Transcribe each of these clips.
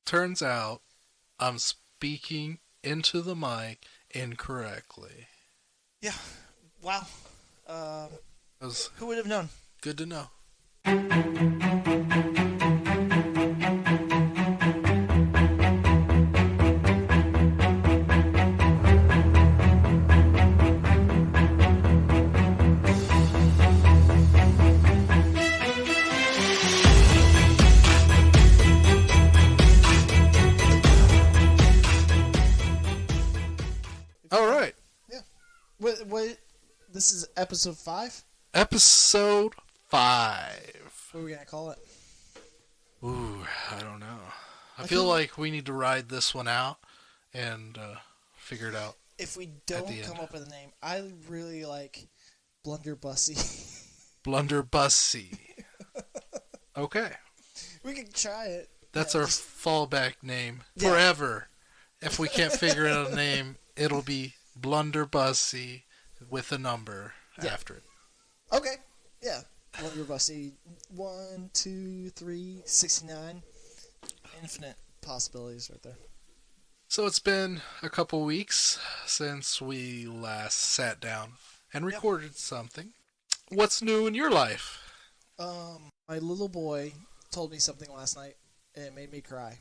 turns out I'm speaking into the mic incorrectly. Yeah. Wow. That was Who would have known? good to know. All right. Yeah. What? This is episode 5? Episode 5. What are we going to call it? Ooh, I don't know. I feel like we need to ride this one out and figure it out. If we don't come up with a name, I really like Blunderbussy. Blunderbussy. Okay. We can try it. That's our fallback name forever. If we can't figure out a name, it'll be Blunderbussy with a number after it. Okay. Yeah. Blunderbussy. 1, 2, 3, 69. Infinite possibilities right there. So it's been a couple weeks since we last sat down and recorded something. What's new in your life? My little boy told me something last night, and it made me cry.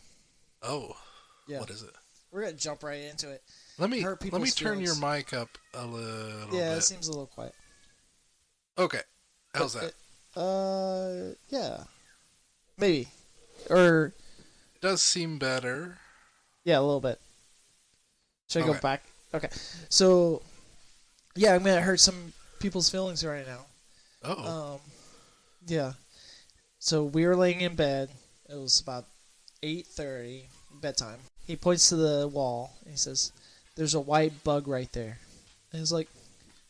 Oh. Yeah. What is it? We're gonna jump right into it. Let me turn your mic up a little bit. Yeah, it seems a little quiet. Okay. How's that? Yeah. Maybe. Or... It does seem better. Yeah, a little bit. Should I go back? Okay. So, yeah, I'm going to hurt some people's feelings right now. Oh. Yeah. So, we were laying in bed. It was about 8:30, bedtime. He points to the wall, and he says, "There's a white bug right there." And he's like,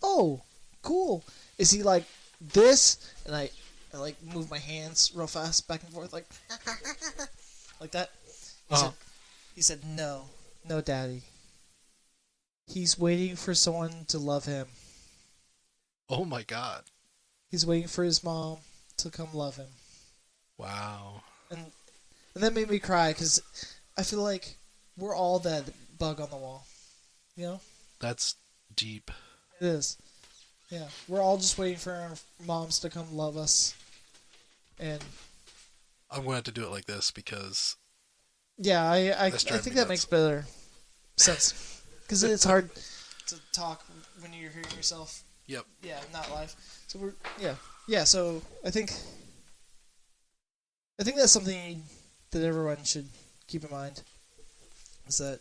"Oh, cool. Is he like this?" And I like move my hands real fast back and forth, like like that. He said, "No, Daddy. He's waiting for someone to love him. Oh my God. He's waiting for his mom to come love him." Wow. And that made me cry because I feel like we're all that bug on the wall. You know? That's deep. It is. Yeah. We're all just waiting for our moms to come love us. And I'm going to have to do it like this because... Yeah, I think that makes better sense. Because it's hard to talk when you're hearing yourself. Yep. Yeah, not live. So we're... Yeah. Yeah, so I think that's something that everyone should keep in mind. Is that,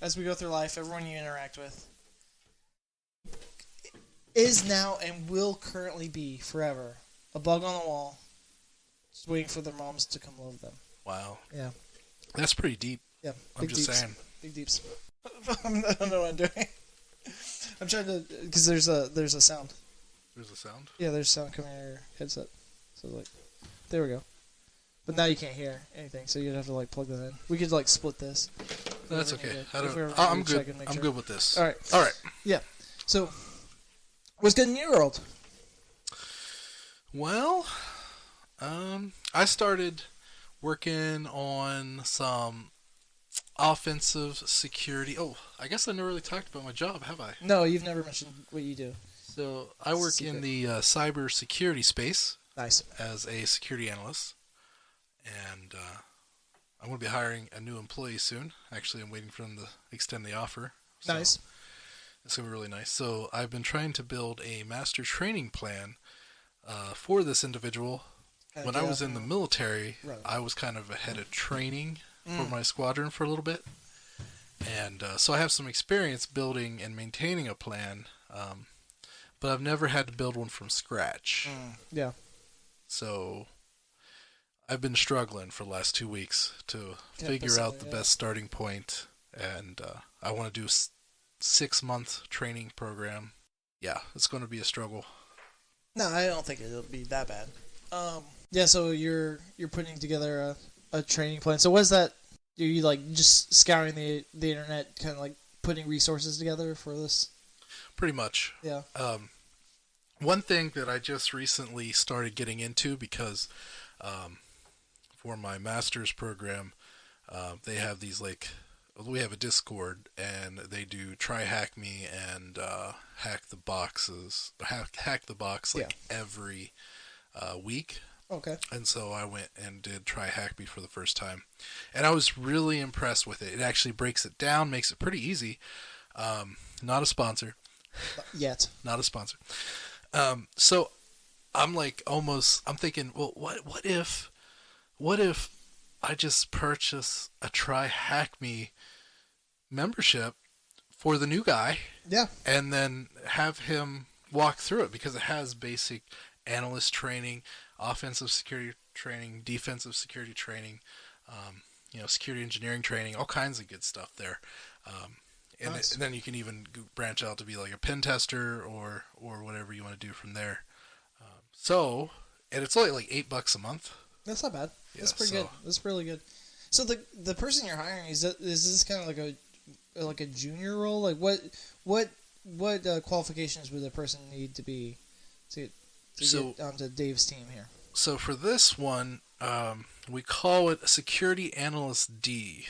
as we go through life, everyone you interact with is now and will currently be forever a bug on the wall, just waiting for their moms to come love them. Wow. Yeah. That's pretty deep. Yeah. I'm just saying. Big deeps. I don't know what I'm doing. I'm trying to, because there's a sound. There's a sound? Yeah, there's sound coming out of your headset. So there we go. But now you can't hear anything, so you'd have to plug that in. We could split this. That's okay. I'm good. I'm good with this. All right. Yeah. So, what's good in your world? Well, I started working on some offensive security. Oh, I guess I never really talked about my job, have I? No, you've never mentioned what you do. So I work in the cyber security space. Nice. As a security analyst. And I'm going to be hiring a new employee soon. Actually, I'm waiting for them to extend the offer. So nice. It's going to be really nice. So I've been trying to build a master training plan for this individual. When I was in the military, I was kind of a head of training for my squadron for a little bit. And so I have some experience building and maintaining a plan, but I've never had to build one from scratch. Yeah. So I've been struggling for the last 2 weeks to figure out the best starting point, and I want to do a 6-month training program. Yeah, it's going to be a struggle. No, I don't think it'll be that bad. Yeah, so you're putting together a training plan. So what is that? Are you just scouring the internet, kind of putting resources together for this? Pretty much. Yeah. One thing that I just recently started getting into because for my master's program, they have these like, we have a Discord, and they do try hack me and hack the boxes, hack the box like every week. Okay. And so I went and did try hack me for the first time, and I was really impressed with it. It actually breaks it down, makes it pretty easy. Not a sponsor. Yet. Not a sponsor. So I'm like I'm thinking, well, what if I just purchase a Try Hack Me membership for the new guy? Yeah. And then have him walk through it, because it has basic analyst training, offensive security training, defensive security training, security engineering training, all kinds of good stuff there. And, nice. And then you can even branch out to be like a pen tester or whatever you want to do from there. And it's only like $8 a month. That's not bad. That's pretty good. That's really good. So the person you're hiring, is this kind of like a junior role? Like what qualifications would the person need to be to get onto Dave's team here? So for this one, we call it a Security Analyst D.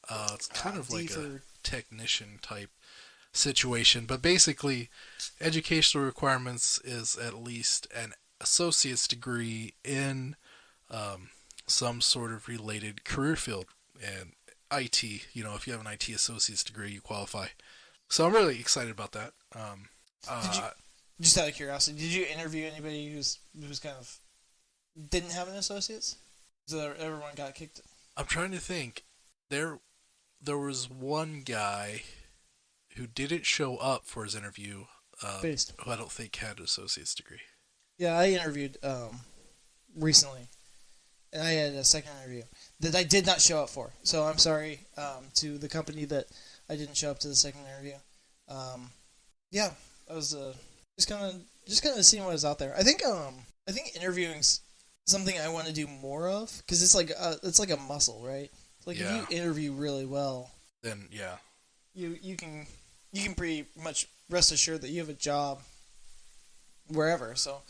It's kind of like a technician type situation, but basically educational requirements is at least an associate's degree in some sort of related career field. And IT, if you have an IT associate's degree, you qualify. So I'm really excited about that. Just out of curiosity, did you interview anybody who's kind of didn't have an associate's? So everyone got kicked? I'm trying to think. There was one guy who didn't show up for his interview, who I don't think had an associate's degree. Yeah, I interviewed recently, and I had a second interview that I did not show up for. So I'm sorry to the company that I didn't show up to the second interview. I was just kind of seeing what was out there. I think interviewing's something I want to do more of, because it's like a muscle, right? Like if you interview really well, then you can pretty much rest assured that you have a job wherever. So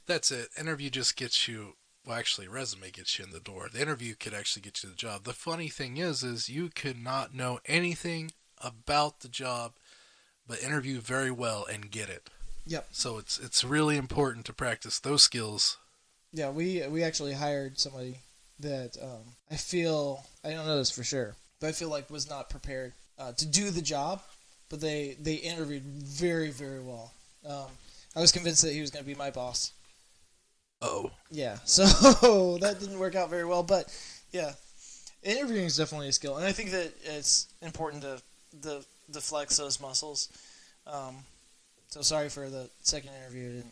that's it. Interview just gets you. Well, actually, resume gets you in the door. The interview could actually get you the job. The funny thing is you could not know anything about the job, but interview very well and get it. Yep. So it's really important to practice those skills. Yeah, we actually hired somebody that I don't know this for sure, but I feel like was not prepared to do the job, but they interviewed very, very well. I was convinced that he was going to be my boss. Oh. Yeah, so that didn't work out very well, but yeah, interviewing is definitely a skill, and I think that it's important to flex those muscles. So sorry for the second interview it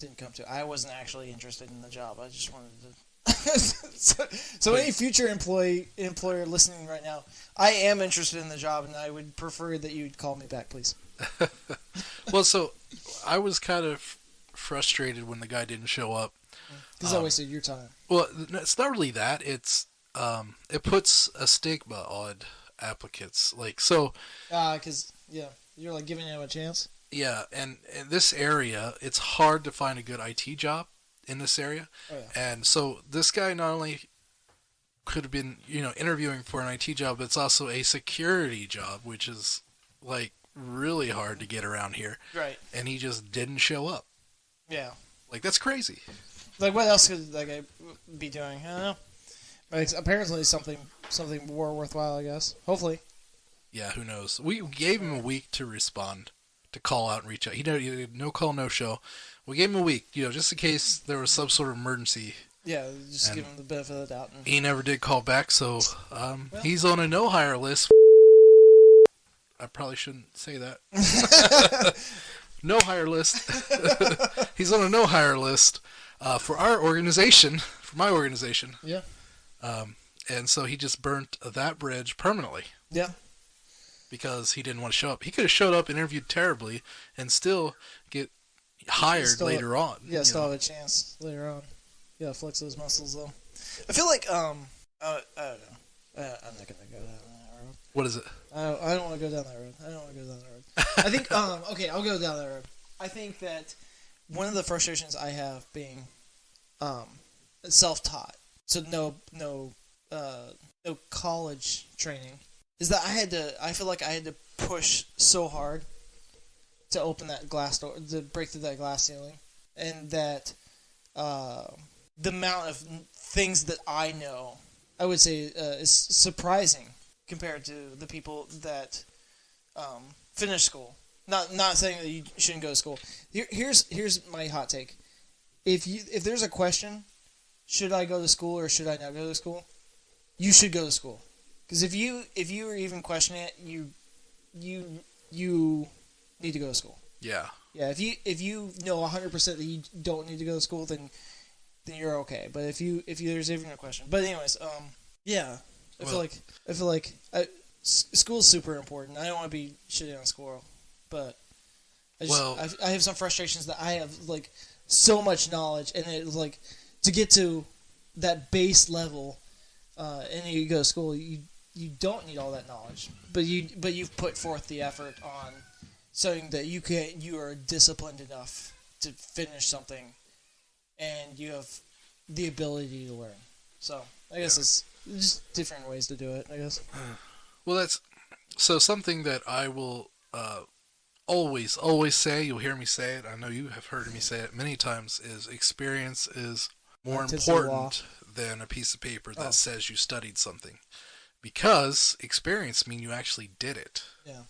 didn't come to. I wasn't actually interested in the job. I just wanted to. so any future employer listening right now, I am interested in the job, and I would prefer that you'd call me back, please. Well, so I was kind of frustrated when the guy didn't show up. Because I wasted your time. Well, it's not really that. It's it puts a stigma on applicants. Like, so. Because you're like giving them a chance. Yeah, and in this area, it's hard to find a good IT job in this area. Oh, yeah. And so this guy not only could have been, interviewing for an IT job, but it's also a security job, which is like really hard to get around here. Right. And he just didn't show up. Yeah. Like, that's crazy. Like, what else could that guy be doing? I don't know. But apparently something more worthwhile, I guess. Hopefully. Yeah, who knows? We gave him a week to respond, to call out and reach out. He did no call, no show. We gave him a week, just in case there was some sort of emergency. Yeah, just give him the benefit of the doubt. He never did call back, so he's on a no-hire list. I probably shouldn't say that. No-hire list. He's on a no-hire list for our organization, for my organization. Yeah. And so he just burnt that bridge permanently. Yeah. Because he didn't want to show up. He could have showed up and interviewed terribly and still get hired later on. Yeah, still have a chance later on. Yeah, flex those muscles, though. I feel like, I don't know. I'm not going to go down that road. What is it? I don't want to go down that road. I think, okay, I'll go down that road. I think that one of the frustrations I have being self-taught so no college training, is that I feel like I had to push so hard to open that glass door, to break through that glass ceiling, and that the amount of things that I know, I would say, is surprising compared to the people that finish school. Not saying that you shouldn't go to school. Here's my hot take. If there's a question, should I go to school or should I not go to school? You should go to school, because if you are even questioning it, you need to go to school. Yeah. Yeah. If you know 100% that you don't need to go to school, then you're okay. But if there's even a question. But anyways, yeah. I feel like school's super important. I don't want to be shitting on school, but I have some frustrations that I have like so much knowledge, and it's like to get to that base level, and you go to school, you don't need all that knowledge, but you've put forth the effort on showing that you are disciplined enough to finish something, and you have the ability to learn. So I guess it's just different ways to do it, I guess. Well, that's so something that I will always say. You'll hear me say it. I know you have heard me say it many times. Is experience is more important than a piece of paper that says you studied something, because experience means you actually did it. Yeah.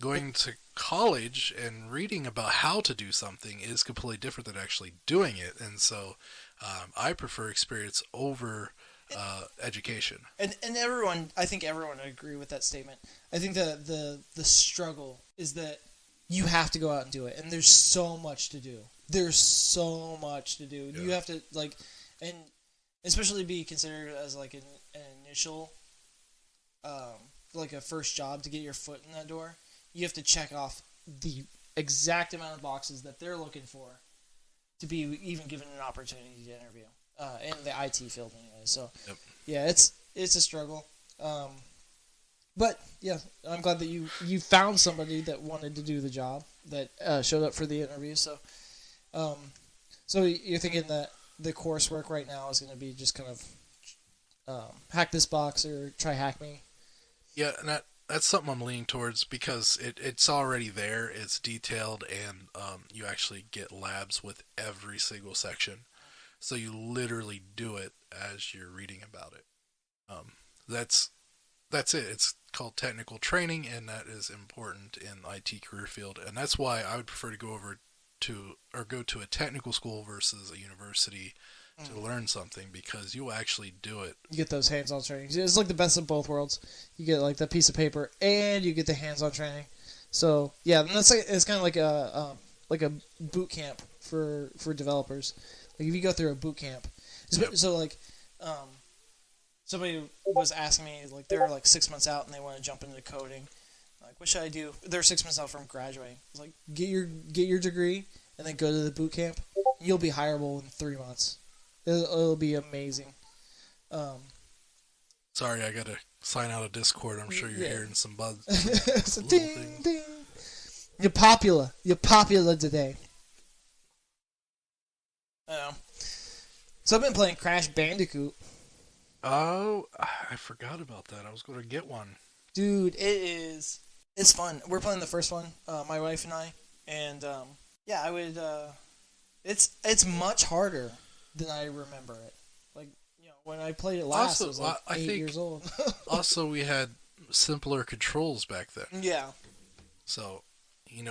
Going to college and reading about how to do something is completely different than actually doing it, and so I prefer experience over education. And I think everyone would agree with that statement. I think the struggle is that you have to go out and do it, and there's so much to do. There's so much to do. Yeah. You have to and especially be considered as like an initial, like a first job to get your foot in that door. You have to check off the exact amount of boxes that they're looking for to be even given an opportunity to interview in the IT field anyway. So, yep. Yeah, it's a struggle. But yeah, I'm glad that you found somebody that wanted to do the job, that showed up for the interview. So, so you're thinking that the coursework right now is going to be just kind of hack this box or try hack me? Yeah, and that's something I'm leaning towards, because it's already there, it's detailed, and you actually get labs with every single section. So you literally do it as you're reading about it. That's it. It's called technical training, and that is important in the IT career field. And that's why I would prefer to go to a technical school versus a university to learn something, because you actually do it. You get those hands-on trainings. It's like the best of both worlds. You get like the piece of paper, and you get the hands-on training. So yeah, and it's kind of like a boot camp for developers. Like if you go through a boot camp, so like somebody was asking me, like they're like 6 months out and they want to jump into coding. Like, what should I do? They're 6 months out from graduating. I was like, get your degree and then go to the boot camp. You'll be hireable in 3 months. It'll be amazing. Sorry, I gotta sign out of Discord. I'm sure you're hearing some buzz. So ding, ding. You're popular. You're popular today. I know. So I've been playing Crash Bandicoot. Oh, I forgot about that. I was going to get one. Dude, it's fun. We're playing the first one, my wife and I, and yeah, I would. It's much harder than I remember it. Like, when I played it last, I was like 8 years old. Also, we had simpler controls back then. Yeah. So,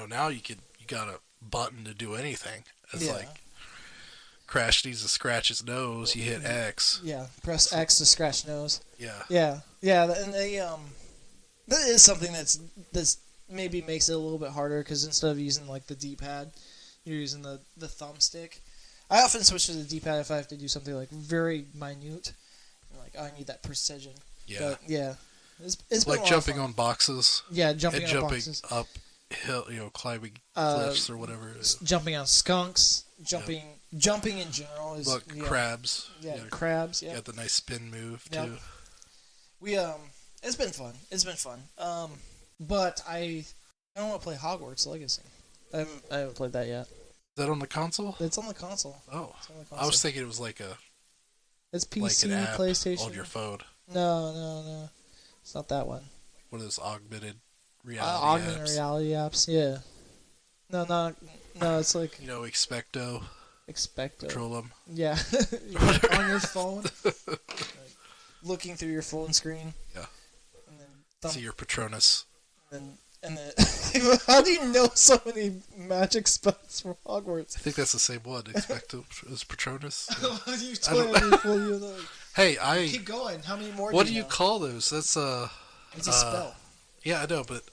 now you got a button to do anything. It's like Crash needs to scratch his nose. You hit X. Yeah, press X to scratch nose. Yeah. Yeah, and they that is something that's maybe makes it a little bit harder, because instead of using like the D-pad, you're using the thumbstick. I often switch to the D-pad if I have to do something like very minute. Like, I need that precision. Yeah. But yeah, it's like jumping on boxes. Yeah, jumping boxes. Up hill, climbing cliffs or whatever. Jumping on skunks. Jumping in general is crabs. Yeah, crabs. Yeah, got the nice spin move too. Yep. We it's been fun. But I don't want to play Hogwarts Legacy. I haven't played that yet. Is that on the console? It's on the console. Oh, I was thinking it was like a It's PC, like an app PlayStation. on your phone. No. It's not that one. What are those augmented reality augmented apps? reality apps, yeah. No, it's like... Expecto. Control them. Yeah. On your phone. Like, looking through your phone screen. Yeah. And then see your Patronus. And then how do you know so many magic spells from Hogwarts? I think that's the same one. Expecto is Patronus. Hey, keep going. How many more? What do you call those? That's it's a spell. Yeah, I know, but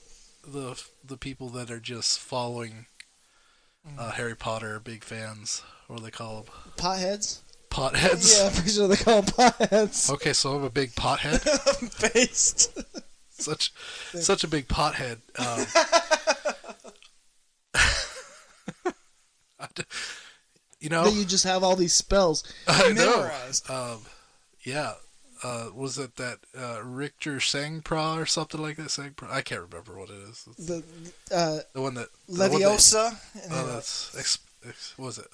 the people that are just following Harry Potter are big fans. What do they call them? Potheads. Potheads. Yeah, I'm pretty sure they call them potheads. Okay, so I'm a big pothead. Based. Such a big pothead. You just have all these spells memorized. Yeah. Was it that Richter Sangpra or something like that? Sangpra? I can't remember what it is. The one that Leviosa. That's what was it?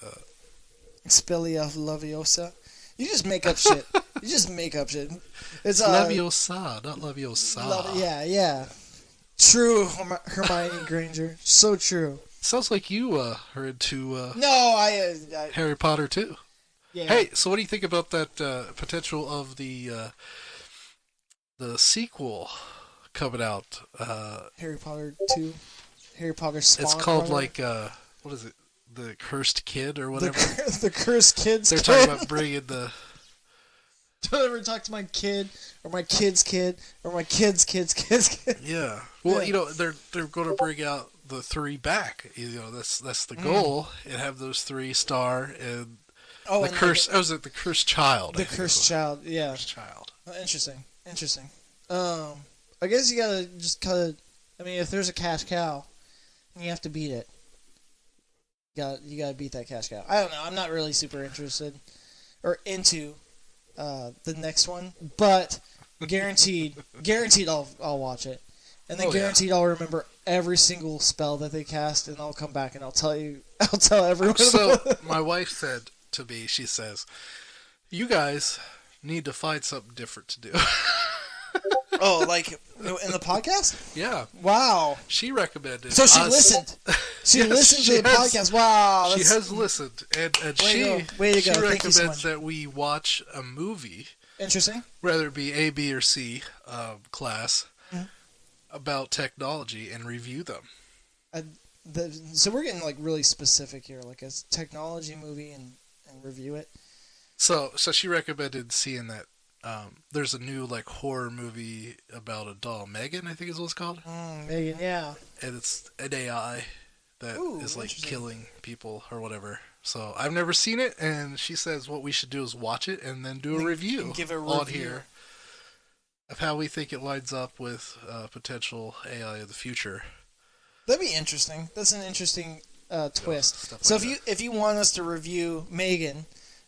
Expelia Leviosa. You just make up shit. It's Leviosa, not Leviosa. Yeah. True, Hermione Granger. So true. Sounds like you are into I Harry Potter too. Yeah. Hey, so what do you think about that potential of the sequel coming out? Harry Potter 2. Harry Potter Spawn. It's called what is it? The Cursed Kid or whatever. The Cursed Kid's They're talking about bringing the... Don't ever talk to my kid, or my kid's kid, or my kid's kid's kid. Yeah. Well, they're going to bring out the 3 back. That's the goal, and have those 3 star and... Oh, the curse. Was it the Cursed Child? The Cursed Child, yeah. Cursed Child. Oh, interesting. I guess you gotta just kind of. I mean, if there's a cash cow, you have to beat it. You gotta beat that cash cow. I don't know. I'm not really super interested or into the next one, but guaranteed, I'll watch it, and then guaranteed I'll remember every single spell that they cast, and I'll come back and I'll tell everyone. So my wife said to me, she says, "You guys need to find something different to do." Oh, like in the podcast? Yeah. Wow. She recommended. So she listened. She listened to the podcast. Wow. She has listened, and she recommends that we watch a movie. Interesting. Whether it be A, B, or C class about technology and review them. So we're getting like really specific here, like a technology movie and review it. So she recommended seeing that. There's a new like horror movie about a doll, Megan, I think is what it's called. Megan, yeah. And it's an AI that is like killing people or whatever. So I've never seen it, and she says what we should do is watch it and then do a review on here of how we think it lines up with potential AI of the future. That'd be interesting. That's an interesting twist. So if you want us to review Megan.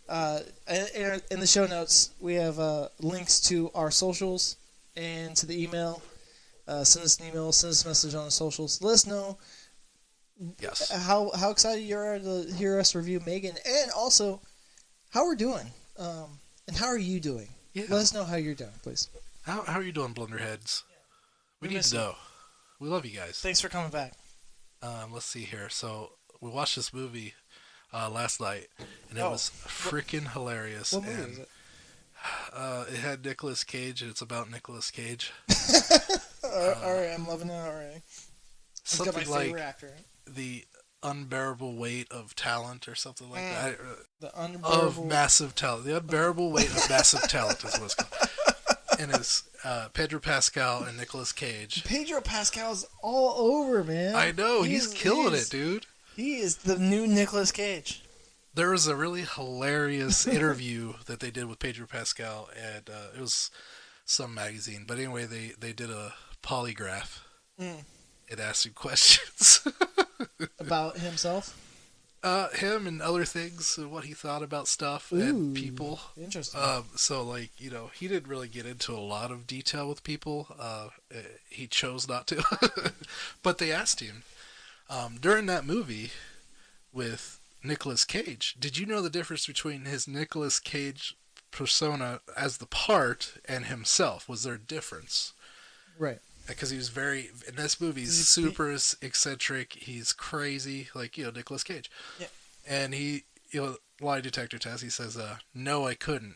In the show notes, we have links to our socials and to the email. Send us an email, send us a message on the socials. Let us know how excited you are to hear us review Megan, and also how we're doing. And how are you doing? Yeah. Let us know how you're doing, please. How are you doing, Blunderheads? We need to know. We love you guys. Thanks for coming back. Let's see here. So we watched this movie last night, and it was freaking hilarious. What movie is it? It had Nicolas Cage, and it's about Nicolas Cage. Alright, I'm loving it already. Something got my favorite actor. The unbearable weight of talent, or something like that. The unbearable of massive talent. The unbearable weight of massive talent is what it's called. And it's Pedro Pascal and Nicolas Cage. Pedro Pascal's all over, man. I know, he's killing it, dude. He is the new Nicolas Cage. There was a really hilarious interview that they did with Pedro Pascal, and it was some magazine. But anyway, they did a polygraph. It asked him questions. About himself? Him and other things, and what he thought about stuff and people. Interesting. So, like, he didn't really get into a lot of detail with people. He chose not to. But they asked him, during that movie with Nicolas Cage, did you know the difference between his Nicolas Cage persona as the part and himself? Was there a difference? Right. Because he was very, in this movie, he's super eccentric, he's crazy, like, Nicolas Cage. Yeah. And he, lie detector test, he says, no, I couldn't.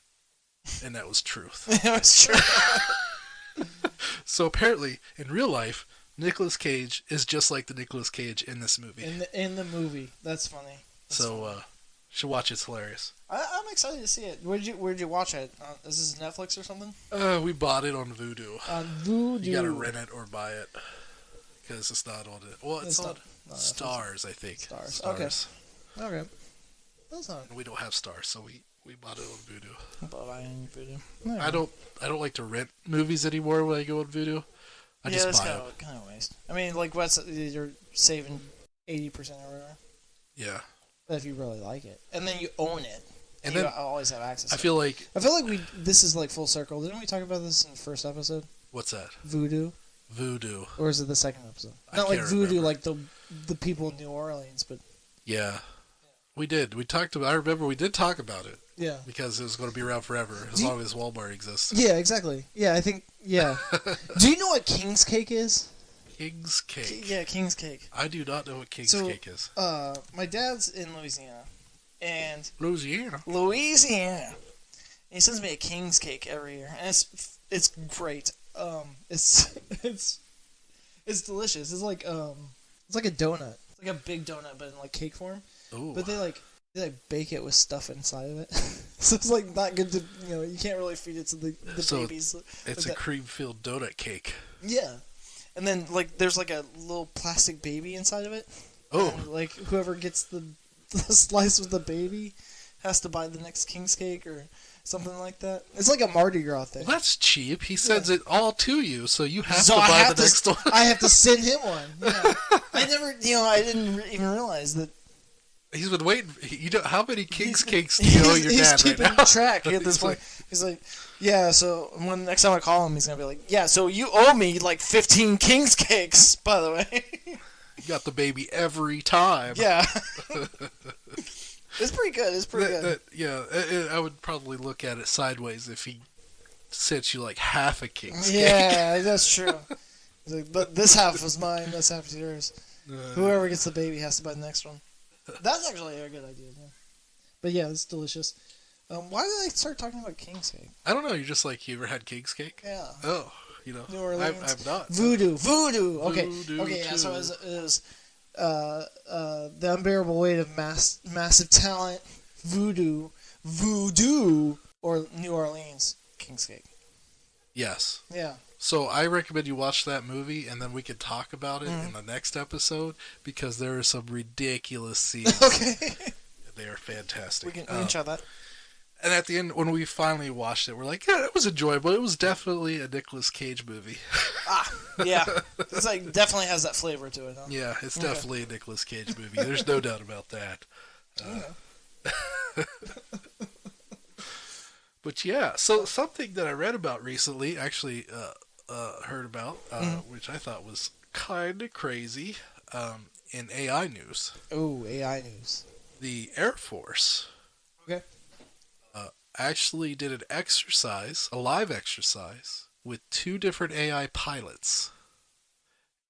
And that was truth. It was true. So apparently, in real life, Nicolas Cage is just like the Nicolas Cage in this movie. In the movie. That's funny. You should watch it. It's hilarious. I'm excited to see it. Where'd you watch it? Is this Netflix or something? We bought it on Vudu. On Vudu. You gotta rent it or buy it. Because it's not on it. Well, it's on Stars, I think. Stars. Okay. That's not. We don't have Stars, so we bought it on Vudu. Bought it on Vudu. No. I don't like to rent movies anymore when I go on Vudu. I just buy them. Kind of waste. I mean, like, you're saving 80% or whatever. Yeah. But if you really like it, and then you own it, and then you always have access. I feel like this is like full circle. Didn't we talk about this in the first episode? What's that? Voodoo. Or is it the second episode? Not like voodoo, like the people in New Orleans, but yeah. We did. We talked about. I remember we did talk about it. Yeah. Because it was going to be around forever as long as Walmart exists. Yeah, exactly. Yeah, I think. Yeah. Do you know what King's Cake is? King's Cake. Yeah, King's Cake. I do not know what King's Cake is. My dad's in Louisiana, and Louisiana. And he sends me a King's Cake every year, and it's great. It's delicious. It's like a donut. It's like a big donut, but in like cake form. Ooh. But they bake it with stuff inside of it, so it's like not good to you can't really feed it to the babies. It's a cream-filled donut cake. Yeah. And then, there's, a little plastic baby inside of it. Oh. And, whoever gets the slice with the baby has to buy the next King's Cake or something like that. It's like a Mardi Gras thing. Well, that's cheap. He sends it all to you, so you have to buy the next one. I have to send him one. Yeah. I never, I didn't even realize that. He's been waiting. How many King's Cakes do you owe your dad right now? He's keeping track at this point. He's like, yeah, so when next time I call him, he's going to be like, yeah, so you owe me 15 King's Cakes, by the way. You got the baby every time. Yeah. It's pretty good. It's pretty good. I would probably look at it sideways if he sent you half a King's Cake. Yeah, that's true. He's like, but this half was mine, this half is yours. Whoever gets the baby has to buy the next one. That's actually a good idea. Yeah. But yeah, it's delicious. Why did I start talking about King's Cake? I don't know. You're just you ever had King's Cake? Yeah. Oh, New Orleans. I've not. Voodoo. Okay. Voodoo okay. Yeah. So it was the unbearable weight of massive talent. Voodoo, or New Orleans King's Cake. Yes. Yeah. So I recommend you watch that movie, and then we could talk about it in the next episode, because there are some ridiculous scenes. Okay. They are fantastic. We can try that. And at the end, when we finally watched it, we're like, yeah, it was enjoyable. It was definitely a Nicolas Cage movie. Yeah. It's definitely has that flavor to it, huh? Yeah, it's definitely a Nicolas Cage movie. There's no doubt about that. But yeah, so something that I read about recently, actually heard about, which I thought was kind of crazy, in AI news. Oh, AI news. The Air Force actually did an exercise, a live exercise, with 2 different AI pilots.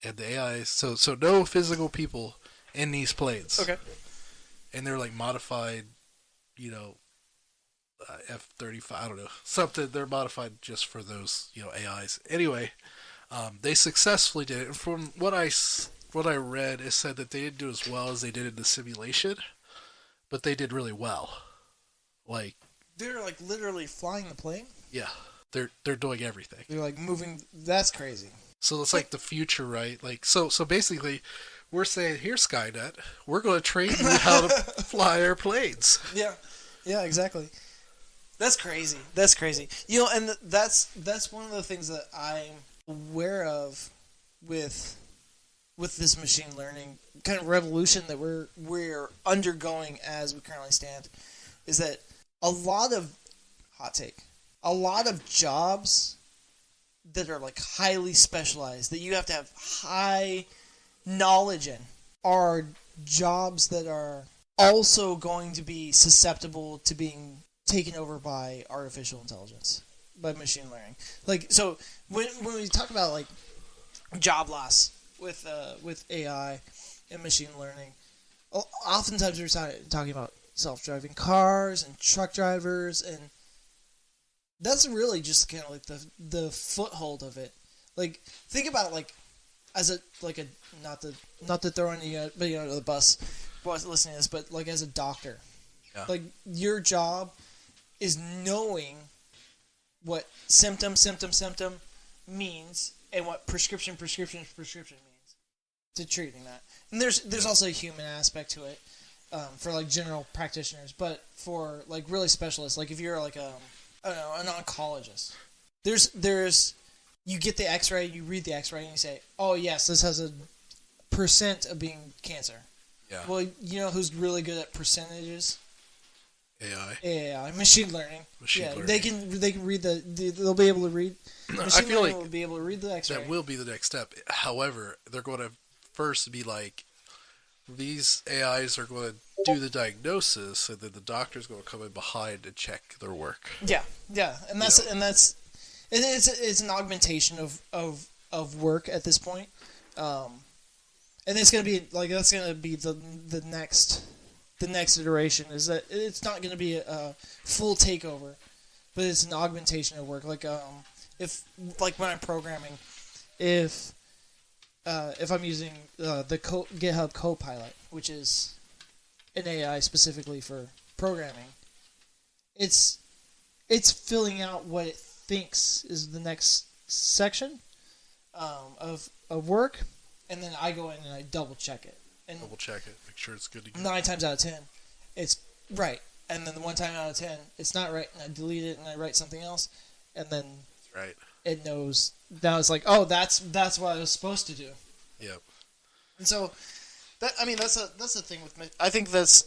And the AI, so no physical people in these planes. Okay. And they're modified, F-35, I don't know, something. They're modified just for those, AIs. Anyway, they successfully did it. And from what I read, it said that they didn't do as well as they did in the simulation, but they did really well. They're literally flying the plane? Yeah. They're doing everything. They're moving. That's crazy. So it's the future, right? So basically, we're saying, here, Skynet, we're going to train you how to fly airplanes. Yeah. Yeah, exactly. That's crazy. And that's one of the things that I'm aware of with this machine learning kind of revolution that we're undergoing as we currently stand, is that a lot of jobs that are highly specialized, that you have to have high knowledge in, are jobs that are also going to be susceptible to being taken over by artificial intelligence, by machine learning. Like, so when we talk about like job loss with AI and machine learning, oftentimes we're talking about self-driving cars and truck drivers, and that's really just kind of like the foothold of it. Like, think about it like as a not to throw any the bus listening to this, but like as a doctor, like your job is knowing what symptom means and what prescription means to treating that. And there's also a human aspect to it for like general practitioners, but for like really specialists, like if you're like I don't know, an oncologist, there's you get the X-ray, you read the X-ray, and you say, oh yes, this has a % of being cancer. Yeah. Well, you know who's really good at percentages? AI. Machine learning. Learning. They can read they'll be able to read. I feel like will be able to read the X-ray. That will be the next step. However, they're going to first be like, these AIs are going to do the diagnosis, and then the doctor's going to come in behind and check their work. Yeah, and it's an augmentation of work at this point, and it's going to be like that's going to be the next iteration. Is that it's not going to be a full takeover, but it's an augmentation of work. Like if like when I'm programming, if I'm using the GitHub Copilot, which is an AI specifically for programming, it's filling out what it thinks is the next section of work, and then I go in and I double check it. And make sure it's good to go. 9 times out of 10, it's right, and then the 1 time out of 10, it's not right, and I delete it and I write something else, and then right. It knows. Now it's like, oh, that's what I was supposed to do. Yep. And so, that's the thing with. I think that's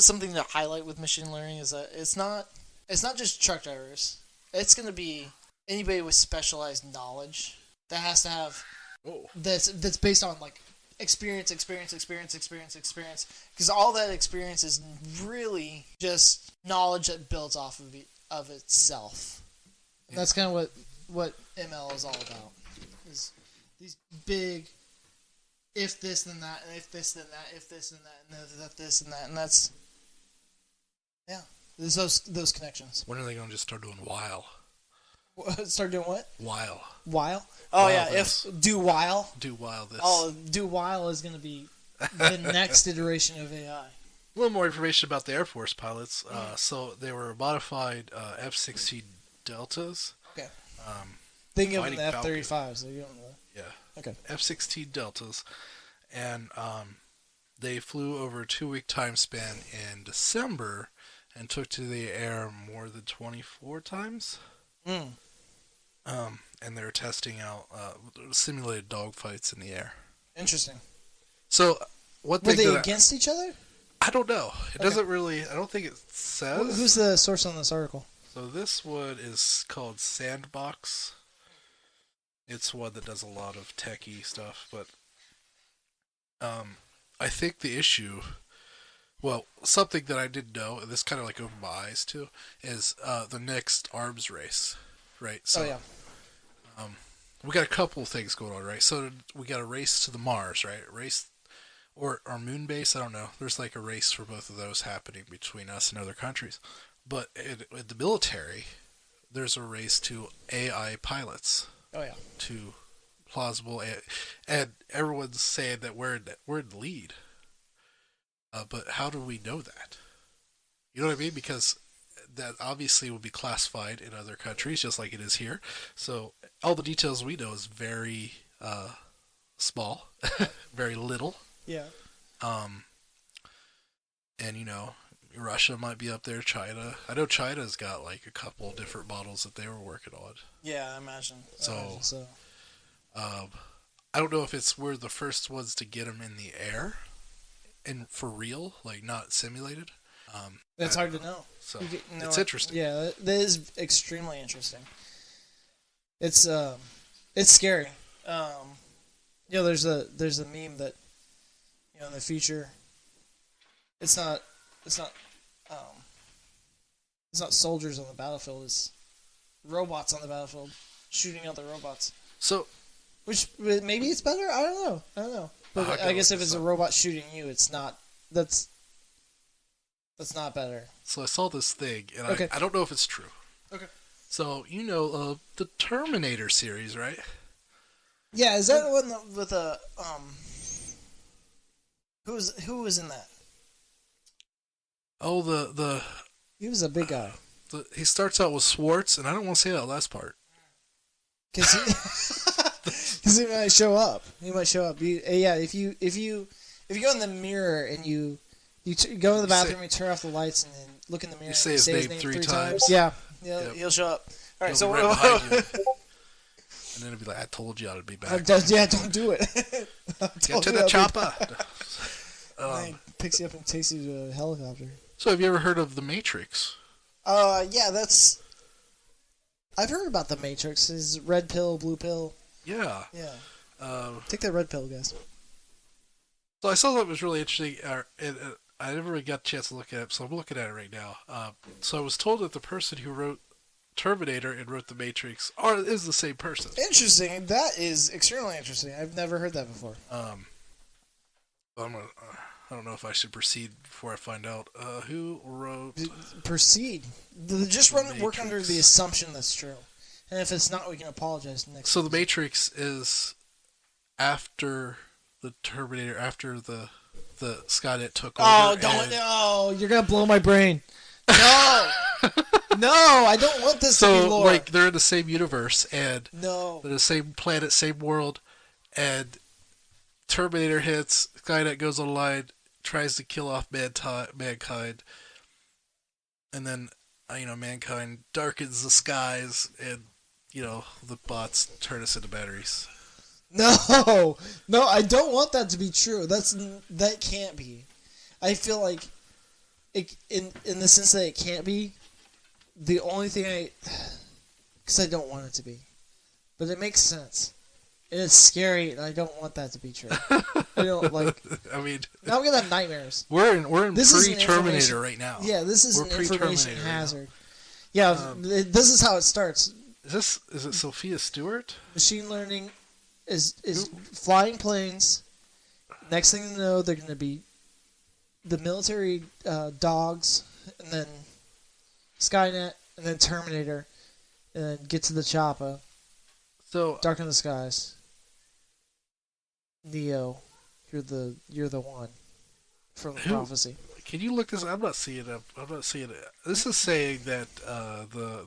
something to highlight with machine learning is that it's not just truck drivers. It's going to be anybody with specialized knowledge that has to have. Oh. That's based on like experience. Because all that experience is really just knowledge that builds off of itself. And that's kind of what ML is all about. Is these big if this then that, and if this then that, if this then that, and this and that, and that's there's those connections. When are they going to just start doing while? Start doing what? While. While? Oh while yeah, this. Do while this. Oh, do while is going to be the next iteration of AI. A little more information about the Air Force pilots. So they were modified F-16 Deltas. Okay. They can give them the F-35s. So Yeah. Okay. F-16 Deltas, and they flew over a 2-week time span in December, and took to the air more than 24 times. And they were testing out simulated dogfights in the air. Interesting. So, were they against each other? I don't know. It doesn't really. I don't think it says. Who's the source on this article? So this one is called Sandbox. It's one that does a lot of techie stuff, but I think the issue. Well, something that I didn't know, and this kind of like opened my eyes too, is the next arms race, right? So, we got a couple of things going on, right? So we got a race to the Mars, right? Or moon base, I don't know. There's like a race for both of those happening between us and other countries. But in the military, there's a race to AI pilots. Oh yeah. To plausible, and everyone's saying that we're in the lead. But how do we know that? You know what I mean? Because that obviously will be classified in other countries, just like it is here. So all the details we know is very small, very little. Yeah. And Russia might be up there. China. I know China's got like a couple different models that they were working on. Yeah, I imagine. So. I don't know if we're the first ones to get them in the air. And for real, like not simulated. It's hard to know. So it's interesting. Yeah, that is extremely interesting. It's scary. There's a meme that in the future, it's not It's not soldiers on the battlefield. It's robots on the battlefield shooting out the robots. So, which maybe it's better. I don't know. But I guess if it's a robot shooting you, it's not. That's not better. So I saw this thing, and I don't know if it's true. Okay. So you know the Terminator series, right? Yeah, is that the one with a Who was in that? Oh, the he was a big guy. He starts out with Schwartz, and I don't want to say that last part. Because he might show up. If you go in the mirror and you go in the bathroom, you turn off the lights, and then look in the mirror. You say his name three times. Yeah, yep. He'll show up. All right, so right behind you. And then it'll be like, "I told you I'd be back." Don't do it. Get to the chopper. He picks you up and takes you to a helicopter. So, have you ever heard of the Matrix? Yeah, I've heard about the Matrix. Is red pill, blue pill? Yeah. Yeah. Take that red pill, guys. So I saw that was really interesting. I never really got a chance to look at it, so I'm looking at it right now. So I was told that the person who wrote Terminator and wrote The Matrix is the same person. Interesting. That is extremely interesting. I've never heard that before. I don't know if I should proceed before I find out who wrote. Proceed. Just work under the assumption that's true, and if it's not, we can apologize next. So The Matrix is after the Terminator, after the skynet took over. Oh, don't! No, you're gonna blow my brain. No. No, I don't want this to be lore. So, like, they're in the same universe, and no, they're the same planet, same world, and Terminator hits, Skynet goes online, tries to kill off mankind, and then, mankind darkens the skies, and, the bots turn us into batteries. No, I don't want that to be true. That can't be. I feel like, in the sense that it can't be, the only thing because I don't want it to be, but it makes sense, and it's scary, and I don't want that to be true. I don't like. I mean, now I'm gonna have nightmares. We're in pre-Terminator right now. Yeah, this is an information hazard. Right, yeah, this is how it starts. Is it Sophia Stewart? Machine learning is flying planes. Next thing you know, they're gonna be the military dogs, and then Skynet, and then Terminator, and then get to the chopper. So Dark in the Skies. Neo, you're the one from the prophecy. Can you look this? I'm not seeing it. This is saying that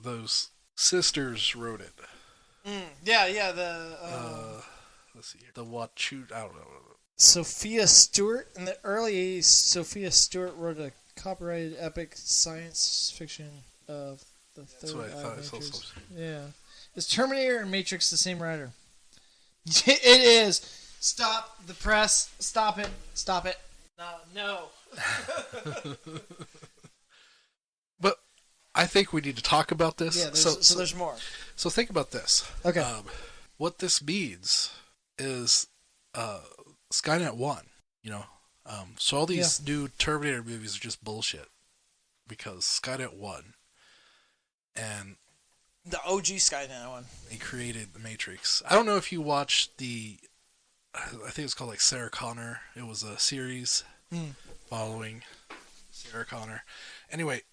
those sisters wrote it. Yeah. Let's see here. The Wachut. I don't know. Sophia Stewart, in the early 80s, Sophia Stewart wrote a copyrighted epic science fiction of the third. That's what I thought. Matrix. Yeah. Is Terminator and Matrix the same writer? It is. Stop the press. Stop it. No. But I think we need to talk about this. Yeah, so there's more. So think about this. Okay. What this means is Skynet won. So all these new Terminator movies are just bullshit because Skynet won, and the OG Skynet one. They created the Matrix. I don't know if you watched I think it's called like Sarah Connor. It was a series following Sarah Connor. Anyway,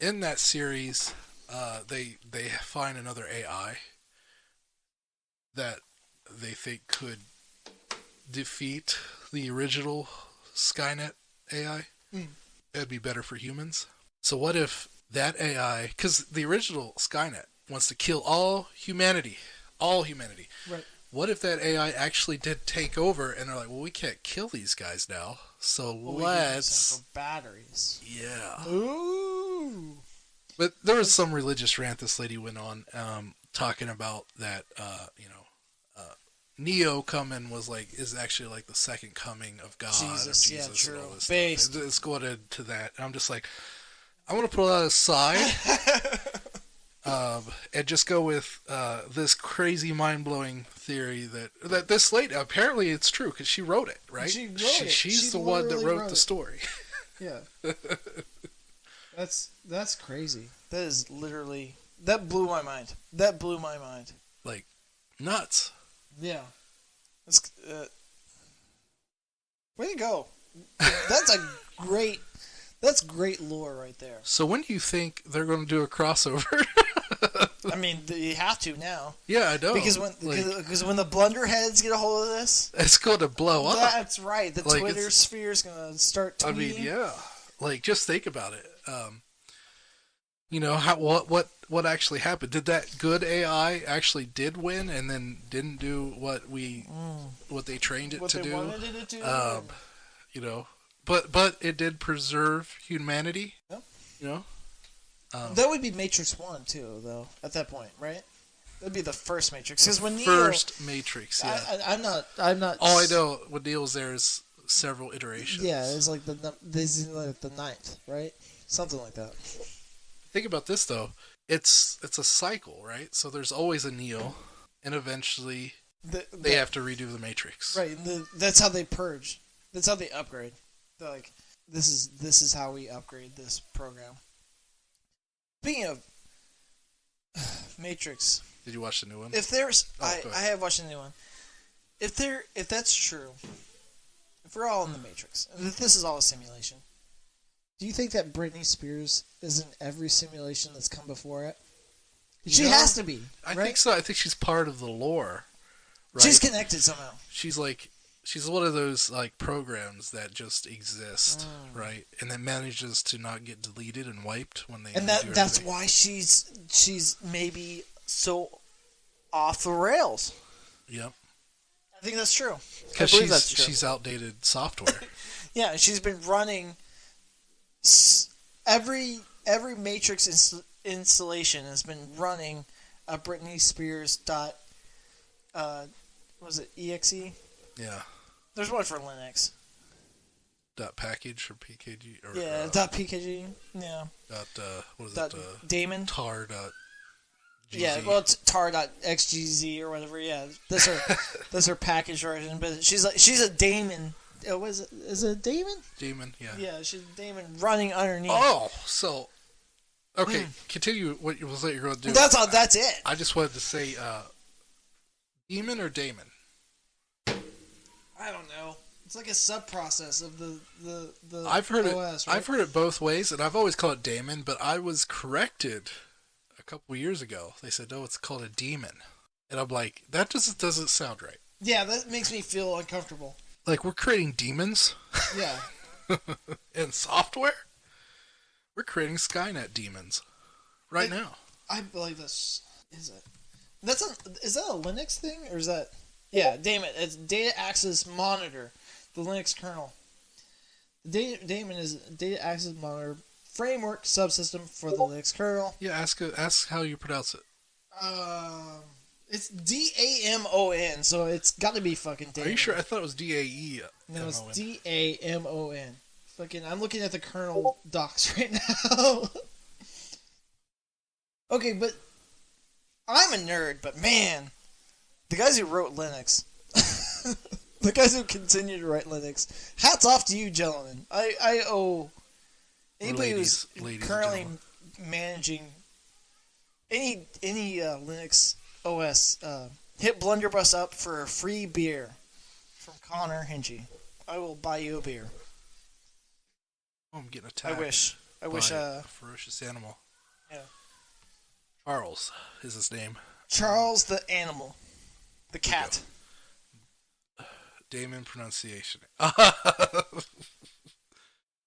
in that series, they find another AI that they think could defeat the original Skynet AI. It'd be better for humans. So what if that AI, because the original Skynet wants to kill all humanity. Right. What if that AI actually did take over, and they're like, well, we can't kill these guys now, so let's... for batteries. Yeah. Ooh. But there was some religious rant this lady went on, talking about that, Neo coming is actually like the second coming of God. Jesus, or Jesus, true. And all this Based. stuff. It's going into that. And I'm just like, I want to put that aside. And just go with this crazy, mind-blowing theory that this lady, apparently it's true, because she wrote it, right? She wrote it. She's the one that wrote the story. Yeah. That's crazy. That is literally... That blew my mind. Like, nuts. Yeah. That's, way to go. That's great lore right there. So when do you think they're going to do a crossover? I mean, you have to now. Yeah, I know. Because when the blunderheads get a hold of this... It's going to blow up. That's right. The Twitter sphere is going to start tweeting. I mean, yeah. Like, just think about it. What actually happened? Did that good AI actually did win and then didn't do what they trained it to do? Wanted it to do. But it did preserve humanity. Yep. That would be Matrix 1 too, though. At that point, right? That'd be the first Matrix. Because when Matrix, yeah. I'm not. All I know when Neil's there is several iterations. Yeah, it's like the ninth, right? Something like that. Think about this though. It's a cycle, right? So there's always a Neo, and eventually they have to redo the Matrix. Right. That's how they purge. That's how they upgrade. They're like, this is how we upgrade this program. Speaking of Matrix, did you watch the new one? If there's, I have watched the new one. If that's true, if we're all in the Matrix, and if this is all a simulation, do you think that Britney Spears is in every simulation that's come before it? She has to be. I think so. I think she's part of the lore. Right? She's connected somehow. She's one of those like programs that just exist, right? And that manages to not get deleted and wiped when they. And that's why she's maybe so off the rails. Yep. I think that's true. Because she's outdated software. Yeah, she's been running every Matrix installation has been running a Britney Spears was it exe? Yeah. There's one for Linux. .package or PKG or .pkg. Yeah. What is it? Daemon. tar.gz. Yeah, well, it's tar.xgz or whatever. Yeah, that's her package version. But she's a daemon. Is it a daemon? Daemon, yeah. Yeah, she's a daemon running underneath. Oh, so okay, continue what you was you're going to do. That's it. I just wanted to say, demon or daemon. I don't know. It's like a sub-process of the I've heard OS, it. right? I've heard it both ways, and I've always called it daemon. But I was corrected a couple years ago. They said, "No, it's called a demon," and I'm like, "That doesn't sound right." Yeah, that makes me feel uncomfortable. Like we're creating demons. Yeah. In software, we're creating Skynet demons right now. I believe this is it. Is that a Linux thing or is that? Yeah, damn it! It's Data Access Monitor, the Linux kernel. Daemon is Data Access Monitor framework subsystem for the Linux kernel. Yeah, ask how you pronounce it. It's DAMON, so it's got to be fucking Daemon. Are you sure? I thought it was DAE. No, it's DAMON. Fucking, I'm looking at the kernel docs right now. Okay, but I'm a nerd, but man. The guys who wrote Linux, the guys who continue to write Linux, hats off to you, gentlemen. I owe anybody who's currently managing any Linux OS, hit Blunderbuss up for a free beer from Conor and Dave. I will buy you a beer. Oh, I'm getting attacked. I wish. A ferocious animal. Yeah. Charles is his name. Charles the animal. The cat. Daemon pronunciation.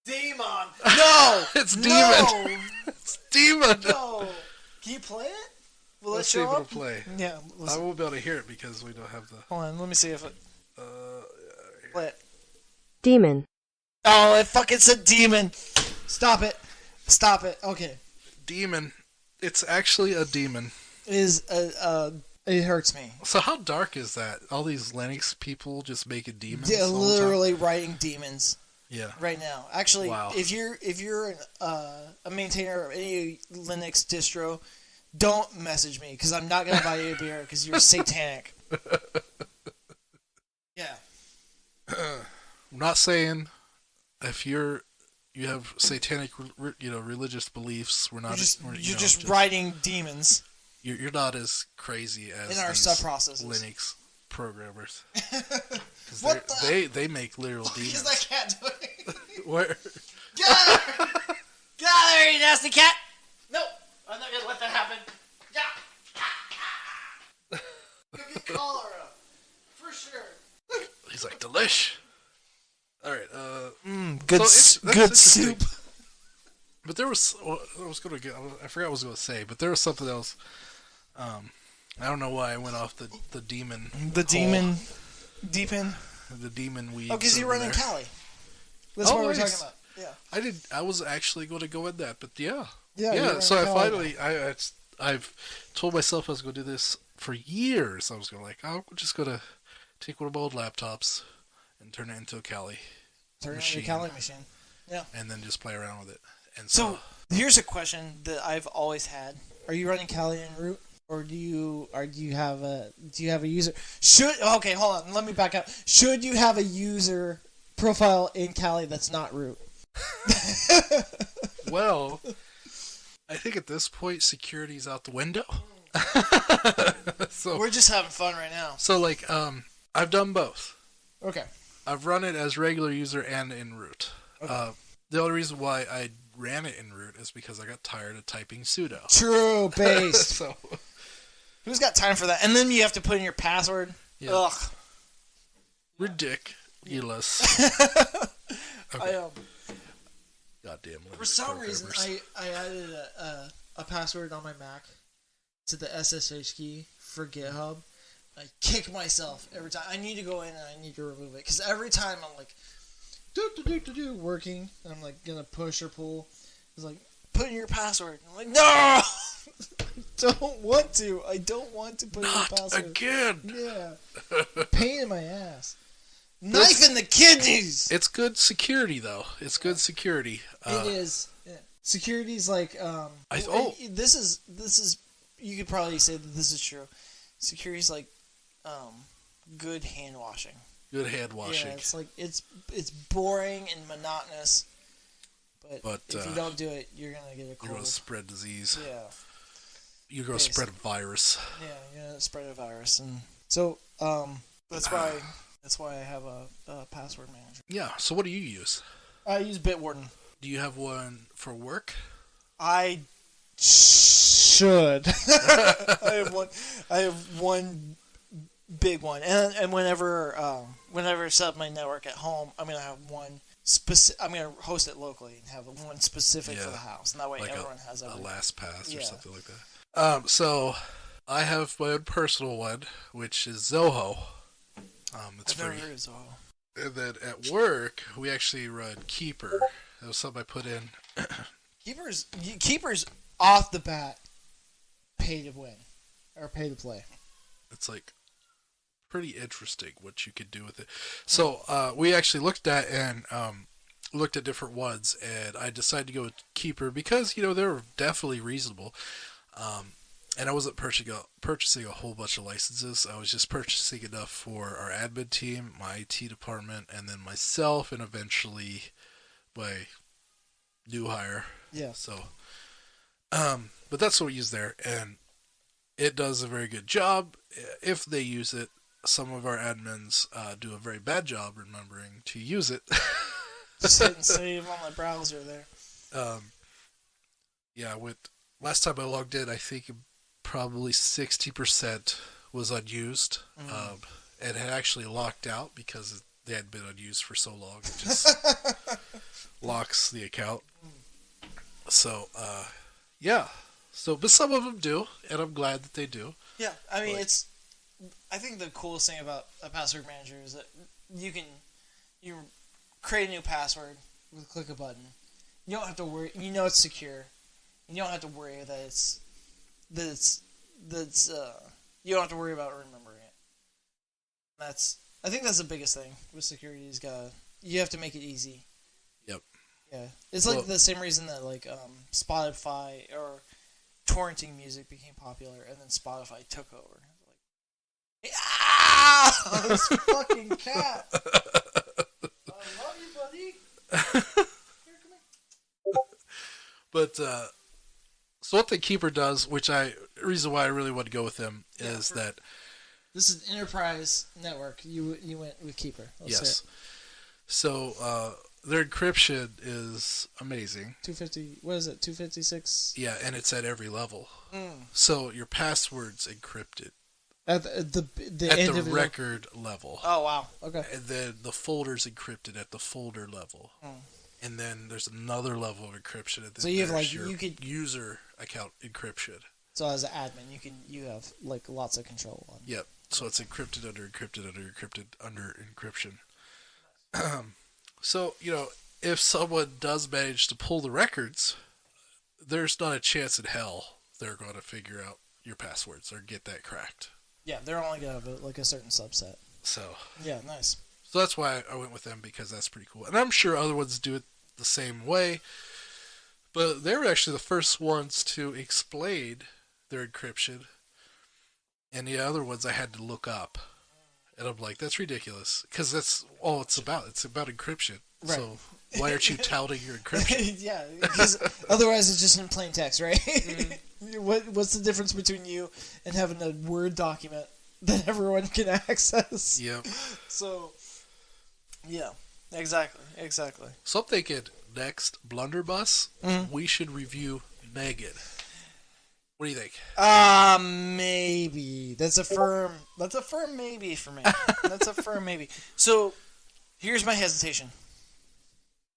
Demon! No! It's demon! It's demon! No! Can you play it? Let's see if it'll play. Yeah. I won't be able to hear it because we don't have the... Hold on, let me see if it... Play it. Demon. Oh, it fucking said demon! Stop it. Stop it. Okay. Demon. It's actually a demon. It hurts me. So how dark is that? All these Linux people just making demons? Yeah, literally writing demons. Yeah. Right now. Actually, wow. if you're a maintainer of any Linux distro, don't message me because I'm not gonna buy you a beer because you're satanic. Yeah. I'm not saying if you're you have satanic, religious beliefs. We're not. You're just writing demons. You're not as crazy as in our sub-processes. Linux programmers. What they make literal demons. What is that cat doing? Where? Get out of there! Get out of there, you nasty cat! Nope, I'm not gonna let that happen. Yeah. Go get cholera. For sure. He's like, delish. Alright, good soup. But there was, I forgot what I was going to say, but there was something else. I don't know why I went off the demon. The demon, deep in? The demon weeds. Oh, because you're running Cali. That's what we're talking about. Yeah. I was actually going to go in that, but yeah. Yeah, so I've told myself I was going to do this for years. I was going to I'm just going to take one of my old laptops and turn it into a Kali. Turn it into a Kali machine. Yeah. And then just play around with it. And so here's a question that I've always had: are you running Kali in root, or do you have a user? Okay, hold on. Let me back up. Should you have a user profile in Kali that's not root? Well, I think at this point security's out the window. So we're just having fun right now. So I've done both. Okay. I've run it as regular user and in root. Okay. The only reason why I ran it in root is because I got tired of typing sudo. True based. So who's got time for that? And then you have to put in your password. Yeah. Ugh. Ridiculous. Okay. Goddamn. For some reason, I added a password on my Mac to the SSH key for GitHub. I kick myself every time. I need to go in and I need to remove it. Because every time I'm like, working, and I'm like, going to push or pull. It's like, put in your password. I'm like, no! I don't want to. I don't want to put in my password. Again! Yeah. Pain in my ass. Knife in the kidneys! It's good security, though. It's good security. It is. Yeah. Security's like, this is, you could probably say that this is true. Security's like, good hand washing. Good hand washing. Yeah, it's like, it's boring and monotonous, but if you don't do it, you're gonna get a cold. You're gonna spread disease. Yeah. You're gonna spread a virus. Yeah, you're gonna spread a virus, and so, that's why I have a password manager. Yeah, so what do you use? I use Bitwarden. Do you have one for work? I should. I have one big one, and whenever I set up my network at home, I'm gonna have one I'm gonna host it locally and have one specific for the house, and that way everyone has a LastPass or something like that. So I have my own personal one, which is Zoho. It's free. I've never heard of Zoho. And then at work, we actually run Keeper. That was something I put in. Keeper's off the bat pay to win or pay to play. It's pretty interesting what you could do with it. So we actually looked at different ones, and I decided to go with Keeper because they're definitely reasonable. And I wasn't purchasing a whole bunch of licenses. I was just purchasing enough for our admin team, my IT department, and then myself, and eventually my new hire. Yeah. So, but that's what we use there, and it does a very good job. If they use it, some of our admins do a very bad job remembering to use it. Just hit and save on my browser there. Yeah, last time I logged in, I think probably 60% was unused. It had actually locked out because they had been unused for so long. It just locks the account. So, yeah. But some of them do, and I'm glad that they do. Yeah, I mean, I think the coolest thing about a password manager is that you create a new password with a click a button. You don't have to worry. It's secure. You don't have to worry you don't have to worry about remembering it. I think that's the biggest thing with security. You have to make it easy. Yep. Yeah, it's the same reason that Spotify or torrenting music became popular, and then Spotify took over. This fucking cat! I love you, buddy. Here, come here. But so what the Keeper does, reason why I really want to go with them is that this is Enterprise Network. You went with Keeper. Yes. So their encryption is amazing. 250. What is it? 256. Yeah, and it's at every level. So your password's encrypted. At the record level. Oh wow! Okay. And then the folder's encrypted at the folder level. And then there's another level of encryption. And then so you have like your you could user account encryption. So as an admin, you have like lots of control on. Yep. So it's encrypted under encrypted under encrypted under encryption. So if someone does manage to pull the records, there's not a chance in hell they're going to figure out your passwords or get that cracked. Yeah, they're only going to have like a certain subset. So yeah, nice. So that's why I went with them, because that's pretty cool. And I'm sure other ones do it the same way. But they were actually the first ones to explain their encryption. And the other ones I had to look up. And I'm like, that's ridiculous. Because that's all it's about. It's about encryption. Right. So why aren't you touting your encryption? Yeah, because otherwise it's just in plain text, right? Mm-hmm. What's the difference between you and having a Word document that everyone can access? Yep. So, yeah, exactly. So I'm thinking next Blunderbuss, we should review Megan. What do you think? Maybe. That's a firm maybe for me. That's a firm maybe. So, here's my hesitation.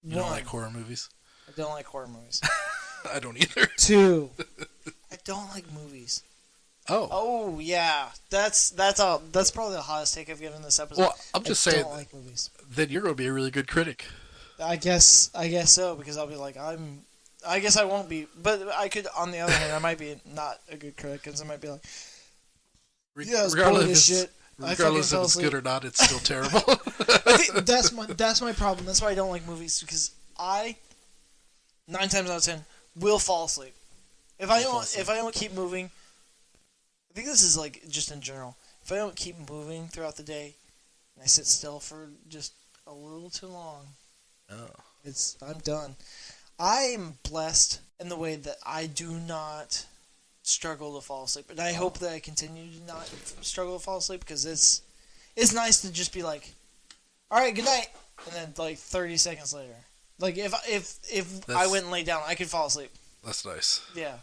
You don't like horror movies? I don't like horror movies. I don't either. 2, I don't like movies. Oh, yeah. That's probably the hottest take I've given this episode. Well, I'm just saying. I don't like movies. Then you're going to be a really good critic. I guess so, because I'll be like, I guess I won't be, but I could. On the other hand, I might be not a good critic, because I might be like, yeah, it's regardless shit. Regardless if it's good or not, it's still terrible. I think that's my problem. That's why I don't like movies, because I 9 times out of 10 will fall asleep. If I don't keep moving, I think this is like just in general. If I don't keep moving throughout the day, and I sit still for just a little too long, I'm done. I'm blessed in the way that I do not struggle to fall asleep, and I hope that I continue to not struggle to fall asleep, because it's nice to just be like, all right, good night, and then like 30 seconds later, like if I went and lay down, I could fall asleep. That's nice. Yeah,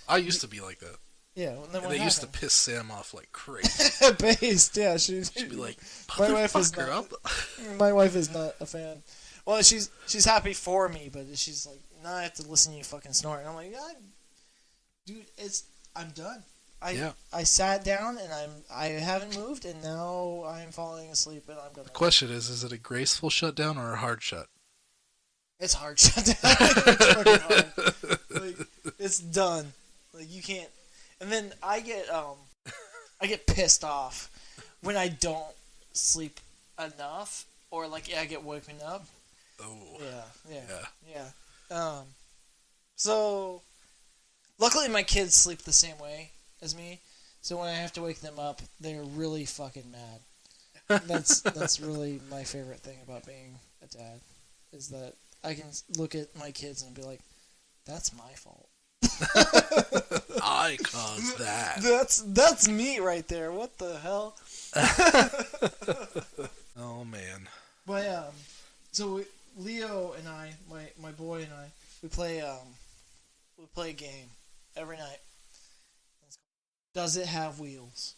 I used to be like that. Yeah, and they used to piss Sam off like crazy. Based, yeah, she'd be like, my wife is not a fan. Well, she's happy for me, but she's like, nah, I have to listen to you fucking snort. And I'm like, dude, I'm done. I sat down and I haven't moved, and now I'm falling asleep, and I'm gonna. The question is it a graceful shutdown or a hard shut? It's hard shut down. It's fucking hard. Like, it's done. Like, you can't. And then I get pissed off when I don't sleep enough, or like I get woken up. Oh. Yeah. So, luckily my kids sleep the same way as me, so when I have to wake them up, they're really fucking mad. That's really my favorite thing about being a dad, is that I can look at my kids and be like, that's my fault. I caused that. That's me right there. What the hell? Oh man. But so Leo and I, my boy and I, we play a game every night. Does it have wheels?